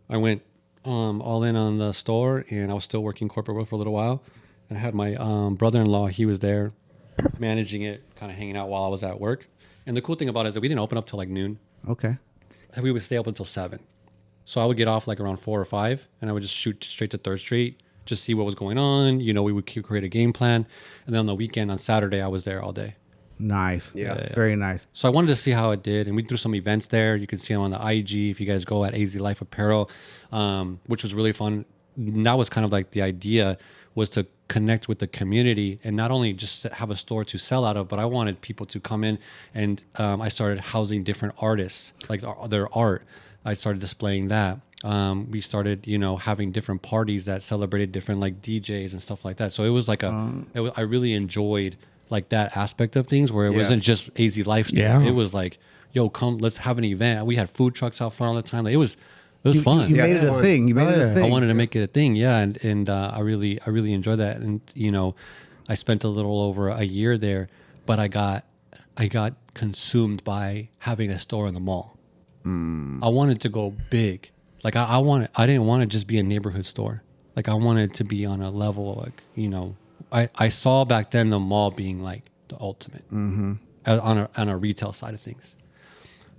I went all in on the store, and I was still working corporate world for a little while. And I had my brother-in-law, he was there managing it, kind of hanging out while I was at work. And the cool thing about it is that we didn't open up till like noon. Okay. And we would stay up until 7. So I would get off like around 4 or 5, and I would just shoot straight to 3rd Street, just see what was going on. You know, we would create a game plan. And then on the weekend, on Saturday, I was there all day. Nice. Yeah. Very nice. So I wanted to see how it did, and we threw some events there. You can see them on the IG if you guys go at AZ Life Apparel, which was really fun. And that was kind of like the idea, was to connect with the community and not only just have a store to sell out of, but I wanted people to come in, and I started housing different artists, like their art. I started displaying that. We started, having different parties that celebrated different like DJs and stuff like that. So it was like I really enjoyed like that aspect of things where it wasn't just AZ Life. Yeah. It was like, yo, come, let's have an event. We had food trucks out front all the time. Like, it was fun. You made it it's a fun. thing. You made it a thing. I wanted to make it a thing, yeah, and I really enjoyed that, and I spent a little over a year there, but I got consumed by having a store in the mall. I wanted to go big, like I didn't want to just be a neighborhood store, like I wanted to be on a level, like I saw back then the mall being like the ultimate on a retail side of things.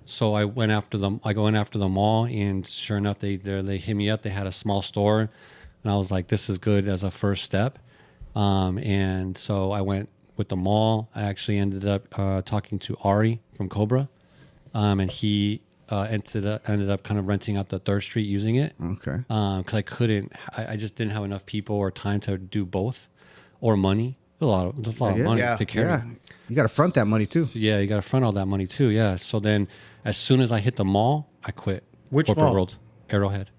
So I went after the mall, and sure enough, they hit me up. They had a small store, and I was like, "This is good as a first step." And so I went with the mall. I actually ended up talking to Ari from Cobra, and he ended up kind of renting out the 3rd Street, using it. Okay. Because I just didn't have enough people or time to do both, or money. There's a lot of money to carry. Yeah. You got to front that money too. Yeah, you got to front all that money too. Yeah. So then, as soon as I hit the mall, I quit. Which Corporate mall? World, Arrowhead.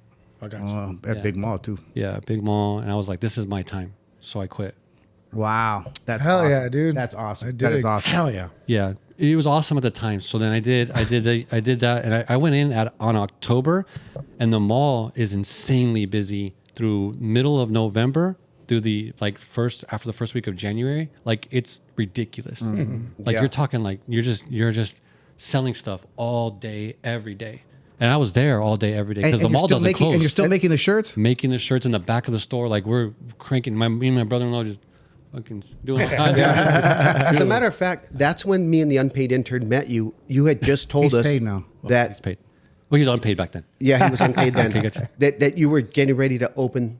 I got you. At Big Mall too. Yeah, big mall, and I was like, this is my time. So I quit. Wow. That's Hell awesome. yeah, dude. That's awesome. I That is dig. awesome. Hell yeah. Yeah, it was awesome at the time. So then I did that, and I went in on October, and the mall is insanely busy through middle of November through the after the first week of January. Like, it's ridiculous. Like, you're talking like you're just selling stuff all day, every day. And I was there all day, every day, because the you're mall still doesn't close. And you're still making the shirts? Making the shirts in the back of the store. Like, we're cranking. Me and my brother-in-law just fucking doing all kinds of As a matter of fact, that's when me and the unpaid intern met you. You had just told He's us paid now. that He's paid. Well, he's unpaid back then. yeah, he was unpaid then. Okay, gotcha. That you were getting ready to open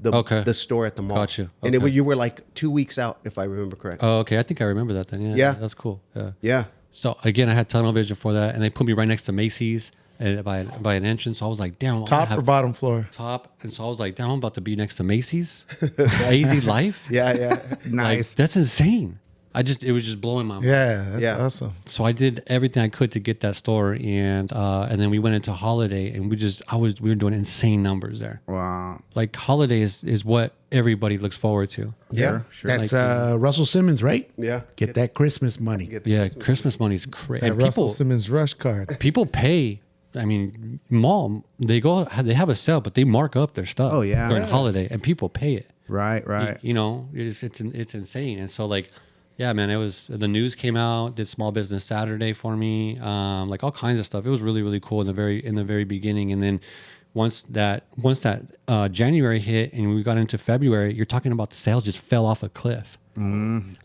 the store at the mall. Got you. And Okay. you were like 2 weeks out, if I remember correctly. Oh, okay. I think I remember that then. Yeah. Yeah. That's cool. Yeah. Yeah. So again, I had tunnel vision for that, and they put me right next to Macy's and by an entrance. So I was like, damn. I'm Top gonna or have bottom floor? top. And so I was like, damn, I'm about to be next to Macy's. AZ Life. Yeah. Like, Nice. that's insane. It was just blowing my mind. Yeah, that's Yeah. awesome. So I did everything I could to get that store, and then we went into holiday, and we were doing insane numbers there. Wow. Like, holiday is what everybody looks forward to. Yeah. Sure. That's Russell Simmons, right? Yeah. Get that Christmas money. Yeah, Christmas money's crazy. That And Russell Simmons rush card. people pay. I mean, mall, they have a sale, but they mark up their stuff. Oh, yeah. during Yeah. holiday, and people pay it. Right. It's insane. And so, like, yeah, man, it was, the news came out, did Small Business Saturday for me, like all kinds of stuff. It was really, really cool in the very beginning. And then once that January hit and we got into February, you're talking about the sales just fell off a cliff.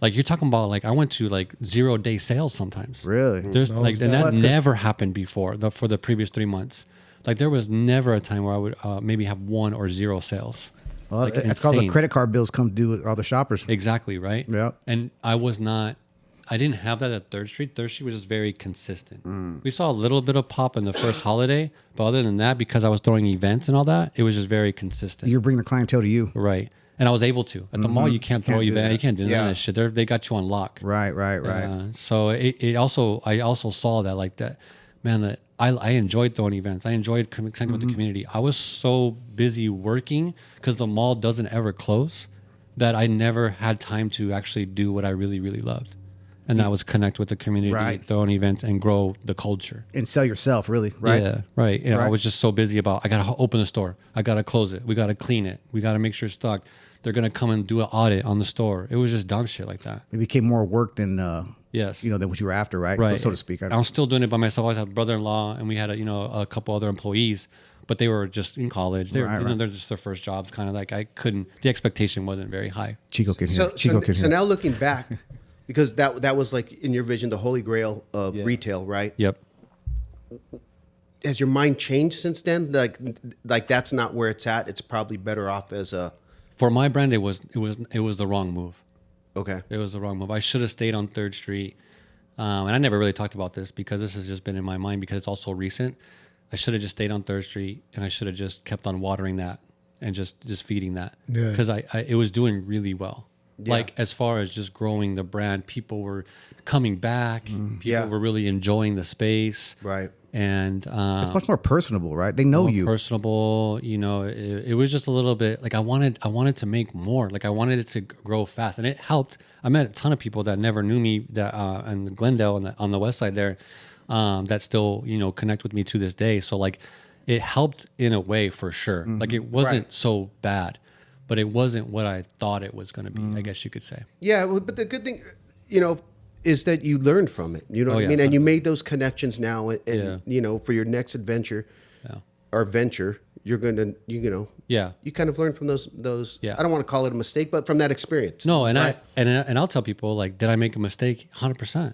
Like, you're talking about, like, I went to like 0-day sales sometimes. Really? There's like, and that never happened before for the previous 3 months. Like, there was never a time where I would maybe have 1 or 0 sales. Well, Like, that's called the insane. credit card bills come due with all the shoppers. Exactly, right? Yeah. And I didn't have that at 3rd Street. 3rd Street was just very consistent. We saw a little bit of pop in the first holiday, but other than that, because I was throwing events and all that, it was just very consistent. You bring the clientele to you. Right. And I was able to. At the mall, you can't throw do event. that. You can't do none of that shit. They got you on lock. Right. So I also saw that, like, that, man, that I enjoyed throwing events. I enjoyed connecting with the community. I was so busy working because the mall doesn't ever close that I never had time to actually do what I really, really loved. And that was connect with the community, Right. throw an event, and grow the culture. And sell yourself, really. Right. Yeah, right. You know, I Right. was just so busy about, I got to open the store. I got to close it. We got to clean it. We got to make sure it's stocked. They're going to come and do an audit on the store. It was just dumb shit like that. It became more work than Yes. than what you were after, right? Right. So to speak. I was still doing it by myself. I always had a brother-in-law, and we had a couple other employees, but they were just in college. They were, Right. they're just their first jobs. Kind of like, the expectation wasn't very high. Chico kid here. So, Chico so, kid so here. now looking back, because that was like in your vision, the holy grail of retail, right? Yep. Has your mind changed since then? Like that's not where it's at. It's probably better off as a For my brand, it was the wrong move. okay. It was the wrong move. I should have stayed on 3rd Street. And I never really talked about this because this has just been in my mind because it's also recent. I should have just stayed on 3rd Street, and I should have just kept on watering that and just feeding that. Yeah. Because it was doing really well. Yeah. Like, as far as just growing the brand, people were coming back. People Yeah. were really enjoying the space. Right. And It's much more personable, right? They know more you. personable. You know, it was just a little bit like I wanted to make more. Like I wanted it to grow fast, and it helped. I met a ton of people that never knew me that in Glendale on the west side there, that still connect with me to this day. So like, it helped in a way for sure. Like it wasn't so bad, but it wasn't what I thought it was going to be. I guess you could say. Yeah, well, but the good thing, is that you learned from it. You know what I yeah, mean? And you made those connections now, and Yeah. for your next adventure Yeah. or venture, you're gonna, Yeah. you kind of learn from those. Yeah. I don't want to call it a mistake, but from that experience. No, and Right. I'll tell people like, did I make a mistake? 100%.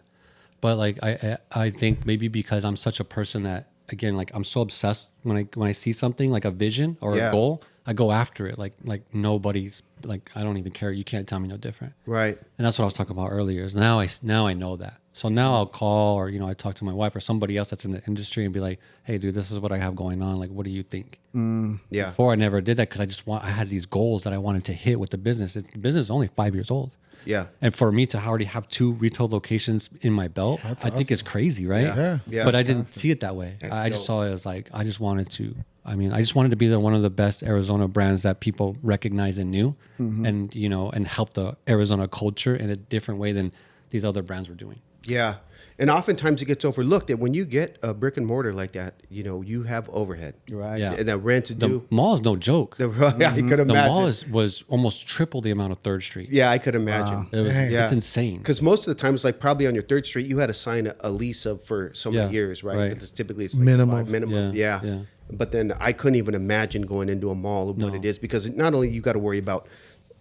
But like I think maybe because I'm such a person that, again, like I'm so obsessed when I see something like a vision or Yeah. a goal, I go after it. Like nobody's like, I don't even care. You can't tell me no different. Right. And that's what I was talking about earlier. Is now I know that. So now I'll call or I talk to my wife or somebody else that's in the industry and be like, hey, dude, this is what I have going on. Like, what do you think? Yeah. Before I never did that because I had these goals that I wanted to hit with the business. The business is only 5 years old. Yeah. And for me to already have 2 retail locations in my belt, I think it's crazy, right? Yeah. Yeah. But I didn't see it that way. I just saw it as like, I just wanted to be one of the best Arizona brands that people recognize and knew, and and help the Arizona culture in a different way than these other brands were doing. Yeah. And oftentimes it gets overlooked that when you get a brick and mortar like that, you have overhead. Right. Yeah. And that rent to The do. mall is no joke. I could imagine. The mall was almost triple the amount of 3rd Street. Yeah, I could imagine. It was, Yeah. It's insane. Because most of the time, it's like probably on your 3rd Street, you had to sign a lease for so many Yeah, years, right? right. Because typically it's like Minimum. 5 minimum. Yeah, Yeah. yeah. But then I couldn't even imagine going into a mall of what No. it is, because not only you got to worry about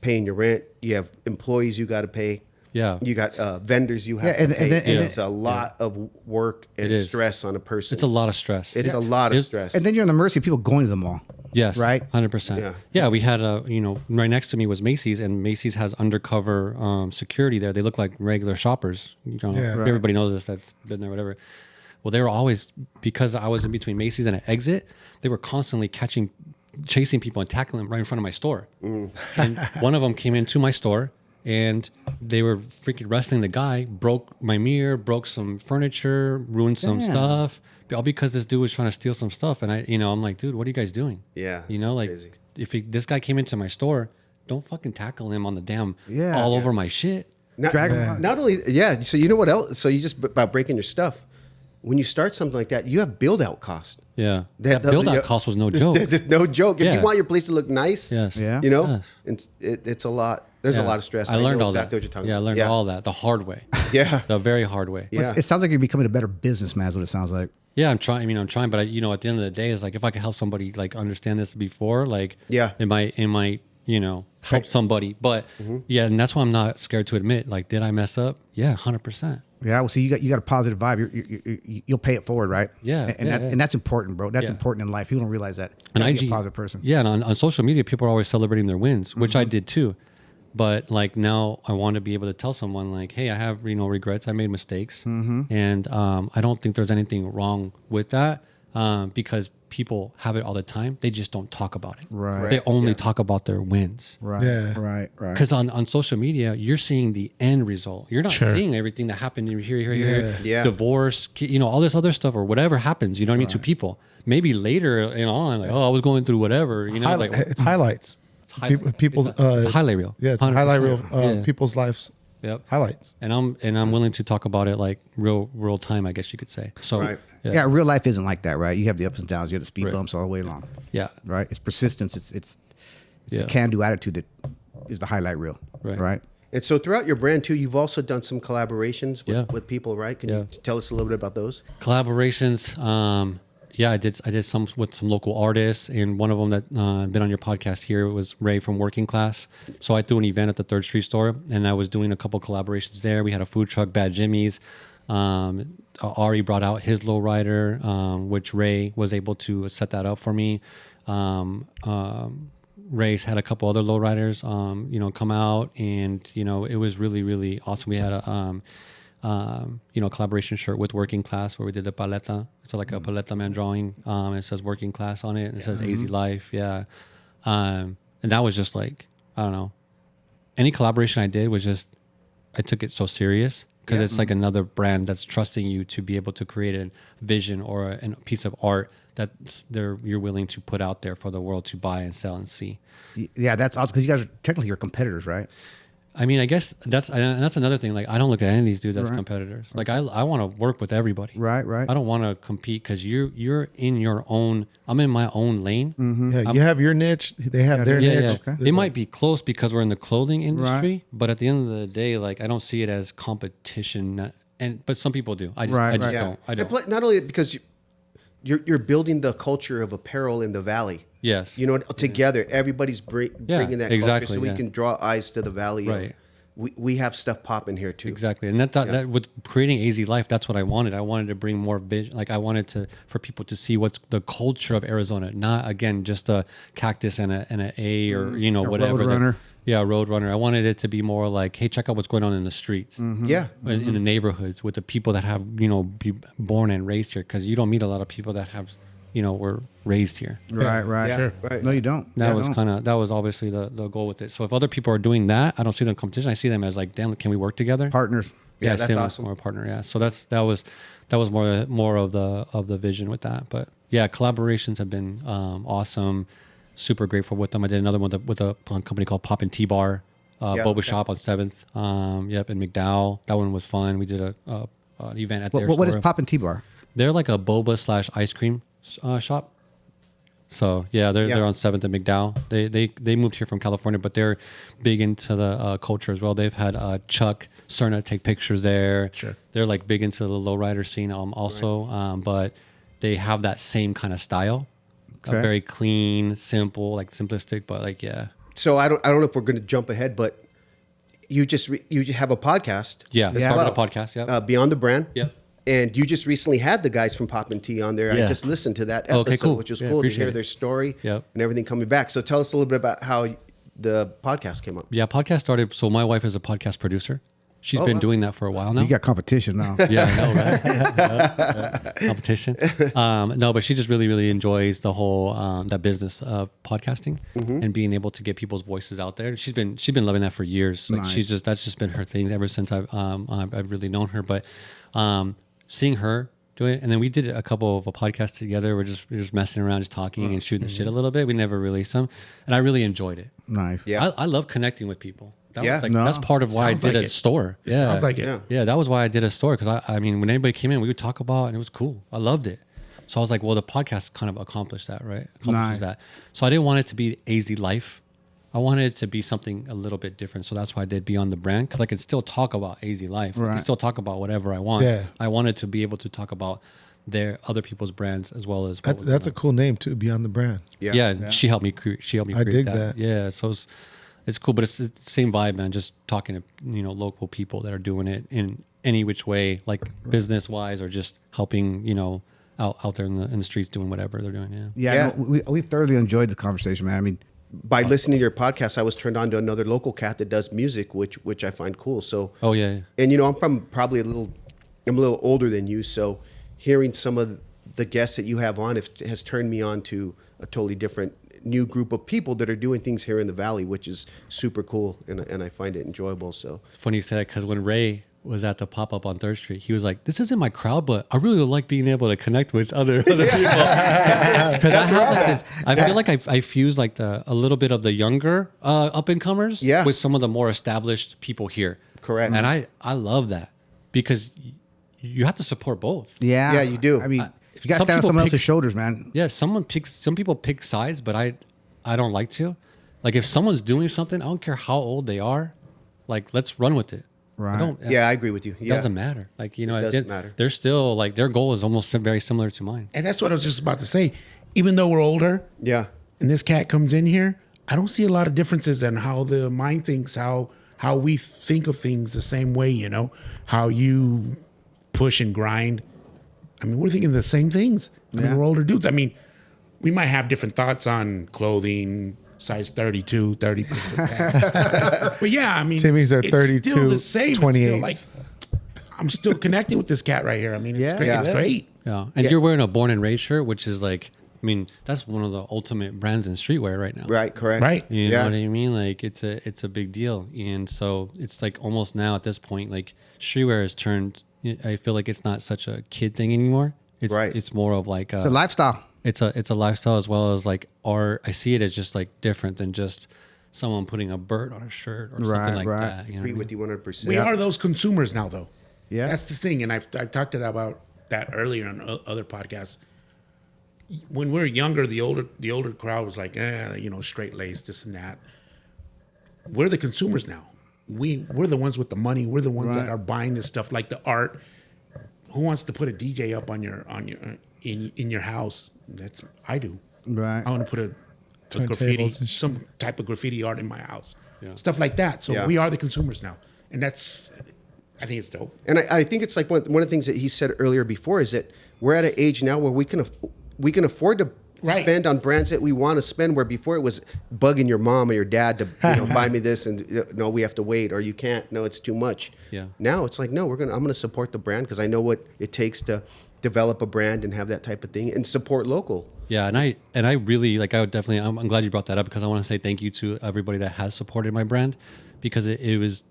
paying your rent, you have employees you got to pay. Yeah. You got vendors you have Yeah, and- to pay. and then- and It's a lot of work and It is. stress on a person. It's a lot of stress. It's a lot of It's- stress. And then you're on the mercy of people going to the mall. Yes. Right? 100%. Yeah. Yeah. We had right next to me was Macy's, and Macy's has undercover security there. They look like regular shoppers. Yeah. Right. Everybody knows this that's been there, whatever. Well, they were always, because I was in between Macy's and an exit, they were constantly chasing people and tackling them right in front of my store. And one of them came into my store and they were freaking wrestling the guy, broke my mirror, broke some furniture, ruined some Damn. stuff, all because this dude was trying to steal some stuff. And I'm like, dude, what are you guys doing? Yeah, Like crazy. if this guy came into my store, don't fucking tackle him on the damn Yeah. all over my shit. Drag 'em out. Not only, so you know what else? So you just, about breaking your stuff, when you start something like that, you have build out cost. Yeah. That- That build yeah. out cost was no joke. It's no joke. If Yeah. you want your place to look nice, Yes. Yeah. Yes. it's a lot. There's a Yeah. lot of stress. I learned know all exactly that. what you're talking Yeah, I about. learned all that the hard way. Yeah. The very hard way. Yeah. It sounds like you're becoming a better businessman, is what it sounds like. Yeah, I'm trying. I'm trying, but at the end of the day, it's like if I could help somebody like understand this before, like Yeah. it might help somebody. But yeah, and that's why I'm not scared to admit. Like, did I mess up? Yeah, 100%. Yeah, well, see, you got a positive vibe. You'll pay it forward, right? Yeah, and yeah, that's yeah. and that's important, bro. That's Yeah. important in life. People don't realize that. And You gotta be IG, a positive person. Yeah, and on social media, people are always celebrating their wins, which I did too. But like now, I want to be able to tell someone like, "Hey, I have regrets. I made mistakes, and I don't think there's anything wrong with that because people have it all the time. They just don't talk about it. Right. They only talk about their wins. Right. Yeah. Right. Because on social media, you're seeing the end result. You're not Sure. seeing everything that happened here, Yeah. divorce, all this other stuff or whatever happens. You know what I mean? To people, maybe later on, like, oh, I was going through whatever. It's like It's highlights. highlight. People's It's a highlight reel. Yeah, it's a highlight reel. 100%. Yeah. People's lives Yep. highlights. And I'm willing to talk about it like real time, I guess you could say. So Right. Yeah. Real life isn't like that, right? You have the ups and downs. You have the speed Right. bumps all the way along, yeah, right? It's persistence. It's yeah, the can-do attitude that is the highlight reel, Right. right? And so throughout your brand too, you've also done some collaborations Yeah. with people, right? Can Yeah. you tell us a little bit about those? collaborations. Yeah, I did some with some local artists, and one of them that been on your podcast here was Ray from Working Class. So I threw an event at the 3rd Street store, and I was doing a couple collaborations there. We had a food truck, Bad Jimmy's. Ari brought out his lowrider, which Ray was able to set that up for me. Ray's had a couple other lowriders, come out, and it was really, really awesome. We had a collaboration shirt with Working Class where we did the paleta. It's like a paleta man drawing. It says Working Class on it, and it says AZ Life. Yeah, and that was just like, I don't know. Any collaboration I did was just, I took it so serious because it's like another brand that's trusting you to be able to create a vision or a piece of art that you're willing to put out there for the world to buy and sell and see. Yeah, that's awesome because you guys are technically your competitors, right? I mean, I guess that's another thing. Like, I don't look at any of these dudes as competitors. Like, I want to work with everybody. Right. I don't want to compete because you're in your own. I'm in my own lane. Yeah, you have your niche. They have their Yeah, niche. yeah. Okay. It might be close because we're in the clothing industry, but at the end of the day, like, I don't see it as competition. But some people do. I just don't. I don't. Not only because you're building the culture of apparel in the valley. Yes. You know, together, everybody's bringing that exactly, culture, so we can draw eyes to the valley. Right. We have stuff popping here too. Exactly, and that with creating AZ Life, that's what I wanted. I wanted to bring more vision. Like, I wanted for people to see what's the culture of Arizona, not again just a cactus and an A or whatever. Roadrunner. Roadrunner. I wanted it to be more like, hey, check out what's going on in the streets. Yeah. In the neighborhoods with the people that have be born and raised here, because you don't meet a lot of people that have were raised here. Right. Yeah, Sure. right. No, you don't. That was obviously the goal with it. So if other people are doing that, I don't see them competition. I see them as like, damn, can we work together? Partners. Yeah, I that's see them as awesome. more a partner. Yeah. So that was more of the vision with that. But yeah, collaborations have been awesome. Super grateful with them. I did another one with a company called Pop and Tea Bar, Boba Shop on 7th. In McDowell. That one was fun. We did an event at their store. What is Pop and Tea Bar? They're like a boba / ice cream shop. So they're on 7th and McDowell. They moved here from California, but they're big into the culture as well. They've had Chuck Cerna take pictures there. Sure. They're like big into the lowrider scene also, but they have that same kind of style. Okay. Very clean, simple, like simplistic, but like So I don't know if we're going to jump ahead, but you just have a podcast. Yeah, as started well. a podcast. Yep. Beyond the Brand. Yep. And you just recently had the guys from Pop and Tea on there. Yeah. I just listened to that episode, Okay, cool. which was Yeah, cool to appreciate hear it. their story Yep. and everything coming back. So tell us a little bit about how the podcast came up. Yeah, podcast started. So my wife is a podcast producer. She's been doing that for a while now. You got competition now. Yeah, I know, right? Yeah. Competition. No, but she just really, really enjoys the whole that business of podcasting and being able to get people's voices out there. She's been loving that for years. Like Nice. that's just been her thing ever since I've really known her. But seeing her do it, and then we did a couple of podcasts together. We're just messing around, just talking and shooting the shit a little bit. We never released them, and I really enjoyed it. Nice. Yeah. I love connecting with people. That Yeah. was like, No. that's part of why Sounds I did like a it. store. Yeah, Sounds like it. Yeah. yeah, that was why I did a store, because I mean, when anybody came in, we would talk about, and it was cool. I loved it. So I was like, well, the podcast kind of accomplished that, right? Accomplishes Nice. that. So I didn't want it to be AZ Life. I wanted it to be something a little bit different. So that's why I did Beyond the Brand, because I could still talk about AZ Life. I Right. can still talk about whatever I want. Yeah. I wanted to be able to talk about their other people's brands as well as what was That's a going cool name too, Beyond the Brand. on. Yeah, she helped me create. I dig that. that. Yeah, so it's cool, but it's the same vibe, man. Just talking to local people that are doing it in any which way, like business wise, or just helping out there in the streets doing whatever they're doing. Yeah. Yeah. No, we've thoroughly enjoyed the conversation, man. I mean, By listening to your podcast, I was turned on to another local cat that does music, which I find cool. So Oh yeah. and I'm from probably I'm a little older than you, so hearing some of the guests that you have on has turned me on to a totally different new group of people that are doing things here in the valley, which is super cool, and I find it enjoyable. So It's funny you say that, because when Ray was at the pop-up on 3rd Street, he was like, this isn't my crowd, but I really like being able to connect with other people. Because I feel like I fuse like a little bit of the younger up-and-comers Yeah. with some of the more established people here. Correct. And I love that, because you have to support both. yeah. Yeah, you do. I mean, you got to some stand on people someone pick- else's shoulders, man. Yeah, some people pick sides, but I don't like to. Like, if someone's doing something, I don't care how old they are, like, let's run with it. Right. I don't, yeah, I agree with you. It Yeah. doesn't matter. Like, It doesn't matter. They're still like, their goal is almost very similar to mine. And that's what I was just about to say. Even though we're older, Yeah. and this cat comes in here, I don't see a lot of differences in how the mind thinks, how we think of things the same way, how you push and grind. I mean, we're thinking the same things. I mean, Yeah. we're older dudes. I mean, we might have different thoughts on clothing, size 32, 30. But yeah, I mean, Timmy's are it's 32, still the same. It's still 28s. like, I'm still connecting with this cat right here. I mean, it's Yeah. great. Yeah. It's great. Yeah. And you're wearing a born and raised shirt, which is like I mean, that's one of the ultimate brands in streetwear right now. Right, correct. Right. You Yeah. know what I mean? Like it's a big deal. And so it's like almost now at this point, like streetwear has turned, I feel like it's not such a kid thing anymore. It's Right. It's more of like It's a lifestyle. it's a lifestyle as well as like art. I see it as just like different than just someone putting a bird on a shirt or Right, something like right. that. You know what I Agree mean? with you 100%. We are those consumers now, though. Yeah. That's the thing, and I've talked about that earlier on other podcasts. When we were younger, the older crowd was like, straight laced, this and that. We're the consumers now. We're the ones with the money. We're the ones that are buying this stuff, like the art. Who wants to put a DJ up in your house? I do. Right. I want to put a Turntables graffiti, and shit. some type of graffiti art in my house. Yeah. Stuff like that. So Yeah. we are the consumers now, and I think it's dope. And I think it's like one of the things that he said earlier before is that we're at an age now where we can afford to Right. spend on brands that we want to spend. Where before it was bugging your mom or your dad to buy me this, and no, we have to wait, or you can't. No, it's too much. Yeah. Now it's like no, I'm gonna support the brand because I know what it takes to develop a brand and have that type of thing and support local. Yeah, and I really like. I would definitely. I'm glad you brought that up because I want to say thank you to everybody that has supported my brand, because it was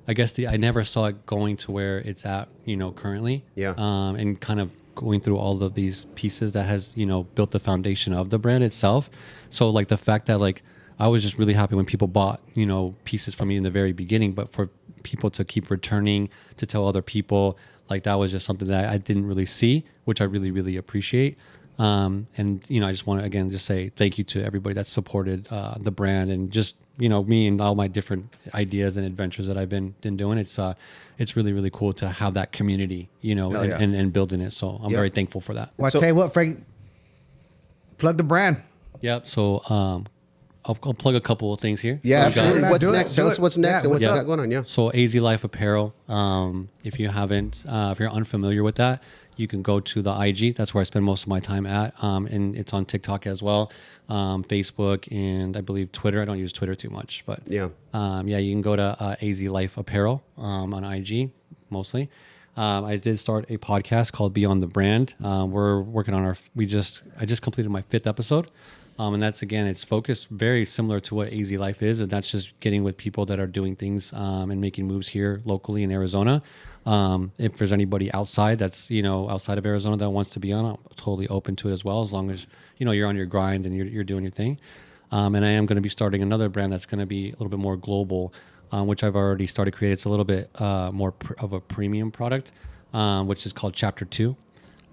I guess I never saw it going to where it's at, currently. Yeah. And kind of going through all of these pieces that has, built the foundation of the brand itself. So like the fact that like I was just really happy when people bought, pieces from me in the very beginning, but for people to keep returning to tell other people, like that was just something that I didn't really see, which I really, really appreciate. And I just want to again just say thank you to everybody that supported the brand and just me and all my different ideas and adventures that I've been doing. It's really, really cool to have that community, yeah. and building it. So I'm Yeah. very thankful for that. Well, I So- tell you what, Frank, plug the brand. Yep. So I'll plug a couple of things here. Yeah, So we got- absolutely. What's Do it, next? do Tell it. us what's next Yeah, and what you what's got going on. Yeah. So AZ Life Apparel. If you haven't, if you're unfamiliar with that, you can go to the IG. That's where I spend most of my time at. And it's on TikTok as well, Facebook, and I believe Twitter. I don't use Twitter too much, but Yeah. you can go to AZ Life Apparel on IG mostly. I did start a podcast called Beyond the Brand. We're working on I just completed my 5th episode. And that's, again, it's focused very similar to what AZ Life is. And that's just getting with people that are doing things and making moves here locally in Arizona. If there's anybody outside that's, outside of Arizona that wants to be on, I'm totally open to it as well, as long as, you're on your grind and you're doing your thing. And I am going to be starting another brand that's going to be a little bit more global, which I've already started creating. It's a little bit more of a premium product, which is called Chapter 2.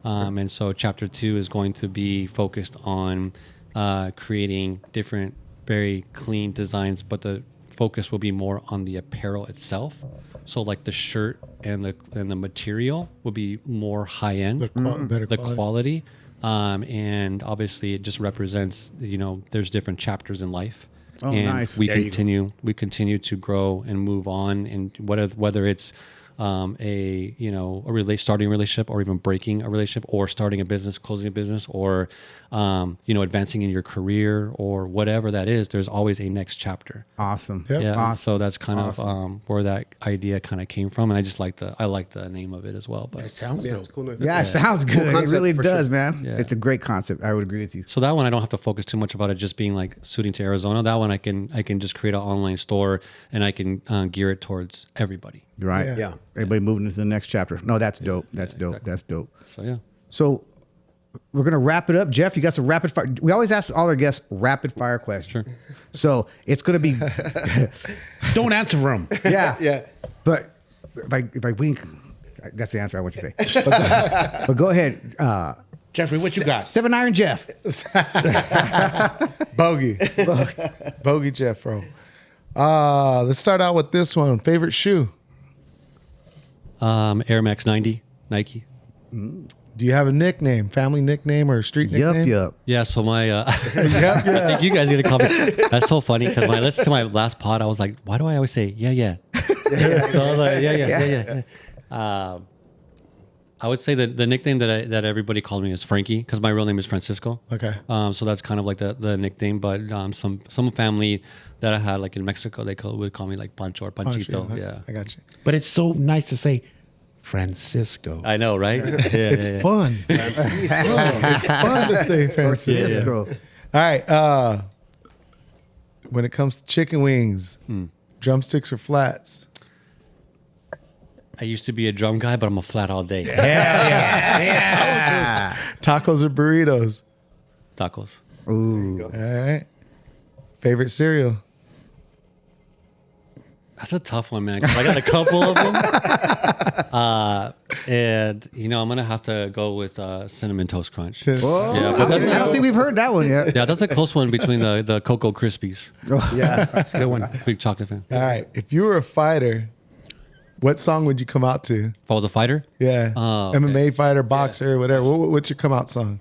And so Chapter 2 is going to be focused on creating different, very clean designs, but the focus will be more on the apparel itself. So like the shirt and the material will be more high end, better the quality. quality. And obviously it just represents, there's different chapters in life. Oh, and nice. we There you go. continue to grow and move on, and whether it's starting a relationship, or even breaking a relationship, or starting a business, closing a business, or advancing in your career, or whatever that is, there's always a next chapter. Awesome. Yep. Yeah, Awesome. so that's kind Awesome. of where that idea kind of came from, and I just like the name of it as well. That But sounds Yeah, dope. it's cool. Yeah, it sounds good. It concept really for does, sure. man. Yeah. It's a great concept. I would agree with you. so that one I don't have to focus too much about it just being like suiting to Arizona. That one I can just create an online store, and I can gear it towards everybody. Right? Yeah. Yeah. Everybody moving into the next chapter. No, that's dope. That's dope. exactly. That's dope. So yeah. So we're gonna wrap it up. Jeff, you got some rapid fire. We always ask all our guests rapid fire questions. Sure. So it's gonna be Don't answer them. yeah. Yeah. But if I wink, that's the answer I want you to say. But go ahead. Jeffrey, what you got? 7 Iron Jeff. Bogey. Bogey Jeff, bro. Let's start out with this one. Favorite shoe? Air Max 90 Nike. Do you have a nickname, family nickname, or street Yup, nickname? yup. Yeah, so my Yep, I think you guys get a comment. That's so funny because when I listened to my last pod, I was like, why do I always say yeah? So I was like, yeah. I would say that the nickname that everybody called me is Frankie, because my real name is Francisco. Okay. So that's kind of like the nickname, but some family that I had like in Mexico, would call me like Pancho or Panchito. Okay, Yeah. I got you. But it's so nice to say Francisco. I know, right? Yeah, It's fun. It's fun to say Francisco. All right. When it comes to chicken wings, drumsticks or flats? I used to be a drum guy, but I'm a flat all day. Tacos or burritos? Tacos. Ooh. All right. Favorite cereal? That's a tough one, man. 'Cause I got a couple of them. And, I'm going to have to go with Cinnamon Toast Crunch. Whoa. Yeah, but I don't think we've heard that one yet. Yeah, that's a close one between the Cocoa Krispies. Yeah, that's a good one. Big chocolate fan. All right. If you were a fighter, what song would you come out to? If I was a fighter? Yeah. Oh, okay. MMA fighter, boxer, whatever. What's your come out song?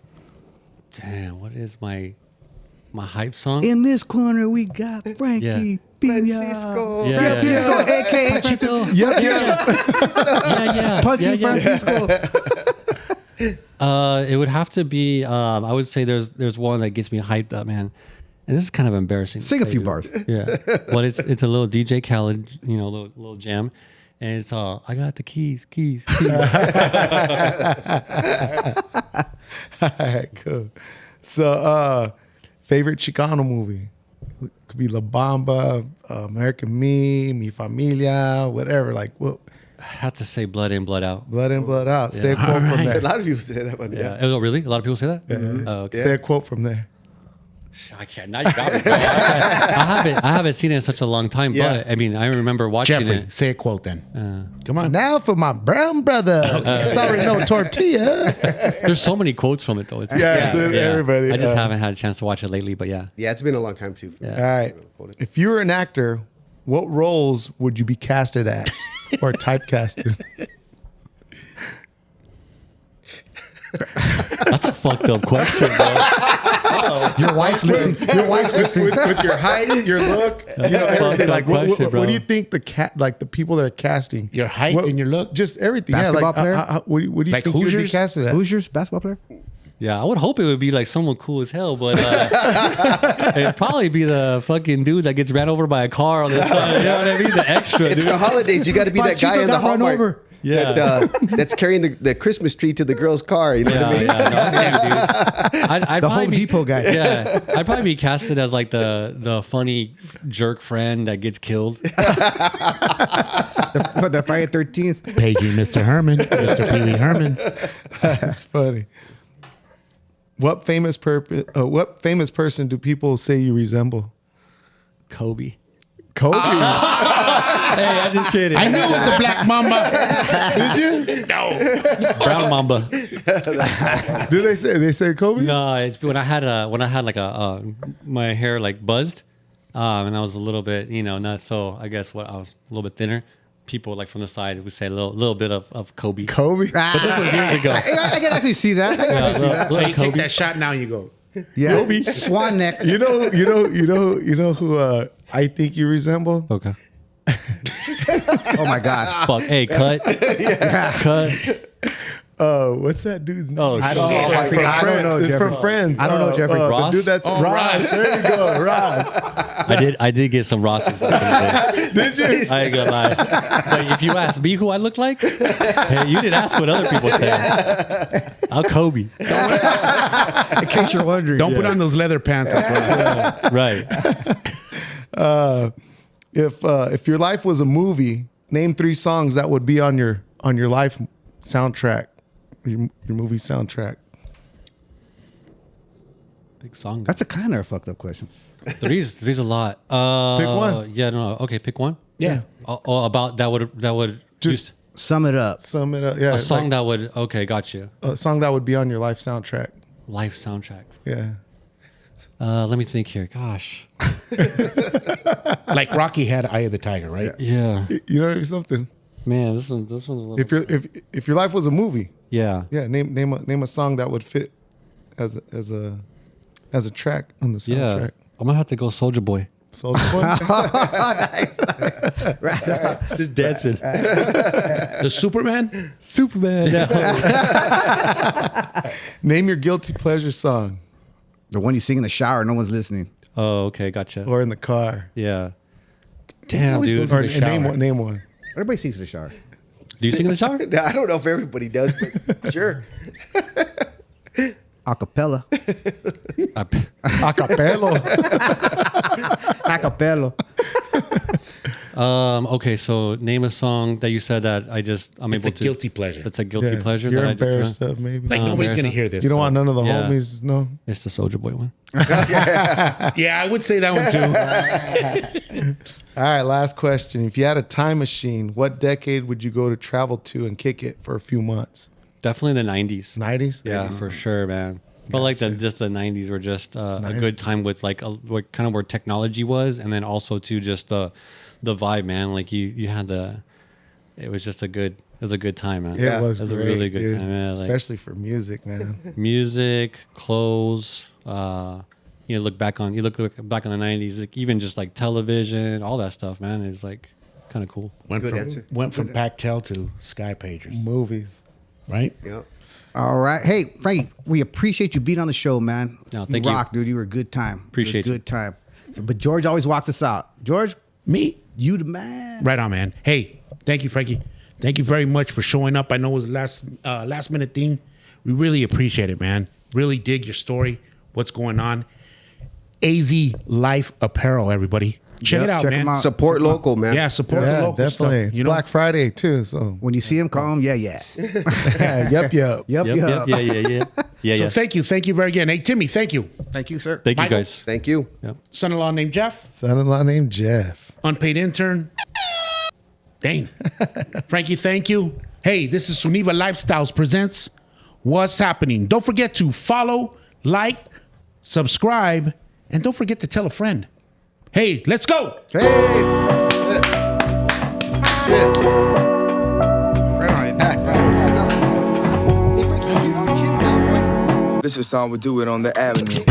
Damn, what is my hype song? In this corner, we got Frankie, Pina. Francisco. Yeah. Francisco, a.k.a. Francisco. Yeah. Punching Francisco. It would have to be, I would say there's one that gets me hyped up, man. And this is kind of embarrassing. Sing a few bars. Yeah. But it's a little DJ Khaled, little jam. And it's I got the keys. All right, cool. So, favorite Chicano movie? It could be La Bamba, American Me, Mi Familia, whatever. Like, what? I have to say Blood In, Blood Out. Blood in, blood out. Say a quote from A there. lot of people say that one. Yeah. Yeah. Oh, really? A lot of people say that? Oh, okay. Say a quote from there. I can't. Now you got me. I haven't seen it in such a long time, Yeah. but I mean, I remember watching Jeffrey, it. say a quote then. Come on. Now for my brown brother. Sorry, no tortilla. There's so many quotes from it, though. It's, Yeah, dude, everybody, I just haven't had a chance to watch it lately, but yeah. Yeah, it's been a long time too. All right. If you were an actor, what roles would you be casted at or typecasted? That's a fucked up question, bro. Your wife's listening. Your wife's listening. with your height, your look, everything. Like, question, what bro. do you think the people that are casting? Your height and your look? Just everything. Basketball yeah, like, player? what do you Like think you'd be Hoosiers? casted at? Hoosiers basketball player? Yeah, I would hope it would be like someone cool as hell, but it'd probably be the fucking dude that gets ran over by a car on the side. You know what I mean? The extra, It's dude. the holidays. You got to be that guy Panchito in the got run Hallmark. over. Yeah. That's carrying the Christmas tree to the girl's car. You know what I mean? Yeah, dude. I'd The probably Home be- Depot guy. Yeah, I'd probably be casted as like the funny jerk friend that gets killed. But the Friday 13th. Paging Mr. Herman, Mr. Pee Wee Herman. That's funny. What famous person do people say you resemble? Kobe. Kobe. Hey, I'm just kidding. I knew it was the Black Mamba. Did you? No. Brown Mamba. Do they say Kobe? No, it's when I had like my hair like buzzed, and I was a little bit, not so. I guess I was a little bit thinner. People like from the side would say a little bit of Kobe. Kobe. But this was years ago. I can actually see that. I can actually see that. So you Kobe. take that shot now, you go. Yeah. Swan neck. You know who I think you resemble? Okay. Oh my God. Fuck. Hey, cut. Cut. What's that dude's name? Oh, I shit. don't know. It's from I don't know. Friends. It's Jeffrey. from Friends. I don't know, Jeffrey. The Ross? dude that's Oh, Ross. Ross. There you go, Ross. I did get some Rosses. Did you? I ain't gonna lie. But if you ask me who I look like, hey, you didn't ask what other people say. I'm Kobe. In case you're wondering. Don't put on those leather pants. Like Right. If your life was a movie, name 3 songs that would be on your life soundtrack, your movie soundtrack. Big song. That's a kind of a fucked up question. Three's a lot. Pick one. Yeah, no. Okay, pick one. Yeah. About that would Just Sum it up. sum it up. Yeah, a song like that would. Okay, got you. a song that would be on your life soundtrack. Life soundtrack. Yeah. Let me think here. Gosh. Like Rocky had Eye of the Tiger, right? Yeah. You know something. Man, this one's a little. If your life was a movie, Yeah. yeah, name a song that would fit as a track on the Yeah. soundtrack. I'm gonna have to go Soldier Boy. Soulja Boy. Just dancing. The Superman? Superman. Name your guilty pleasure song The one you sing in the shower, no one's listening. Oh, okay, gotcha. or in the car. Yeah. Damn, always dude. goes Or in the shower. name one. Everybody sings in the shower. Do you sing in the shower? I don't know if everybody does, but sure. Acapella. Acapello. Acapella. Okay, so name a song that you said that I'm It's able a to. guilty pleasure. It's a guilty pleasure You're that embarrassed I just. of maybe. Like nobody's embarrassing. gonna hear this. You don't want none of the Yeah. homies, no? It's the Soulja Boy one. Yeah, I would say that one too. All right, last question. If you had a time machine, what decade would you go to travel to and kick it for a few months? Definitely the 90s. 90s? Yeah, for sure, man. But like just the 90s were just a good time with like what kind of where technology was, and then also to just the vibe, man. Like you had it was just a good time, man. It was a great, really good dude. time, yeah. Like Especially for music, man. music, clothes. Look back on the 90s, like even just like television, all that stuff, man. Is like kind of cool. Went Good from answer. Pactel to Sky Pagers, Movies. right? Yeah. All right. Hey, Frankie, we appreciate you being on the show, man. No, thank you. you. Rock, dude. You were a good time. Appreciate you. you. Good time. But George always walks us out. George, Me, you the man. right on, man. Hey, thank you, Frankie. Thank you very much for showing up. I know it was a last minute thing. We really appreciate it, man. Really dig your story. What's going on? AZ Life Apparel, everybody. Check it out, check man. 'em out. Support local, man. Yeah, support the Yeah, local definitely. stuff. It's Black Friday, too, so. When you see him, call him. Yeah. Yeah, yep. Yep. Yep. Yeah. So thank you very again. Hey, Timmy, thank you. Thank you, sir. Thank you Michael. guys. Thank you. Son-in-law named Jeff. Son-in-law named Jeff. Unpaid intern. Dang. Frankie, thank you. Hey, this is SeunevA Lifestyles presents What's Happening. Don't forget to follow, like, subscribe, and don't forget to tell a friend. Hey, let's go. Hey. Shit. This is how we do it on the avenue.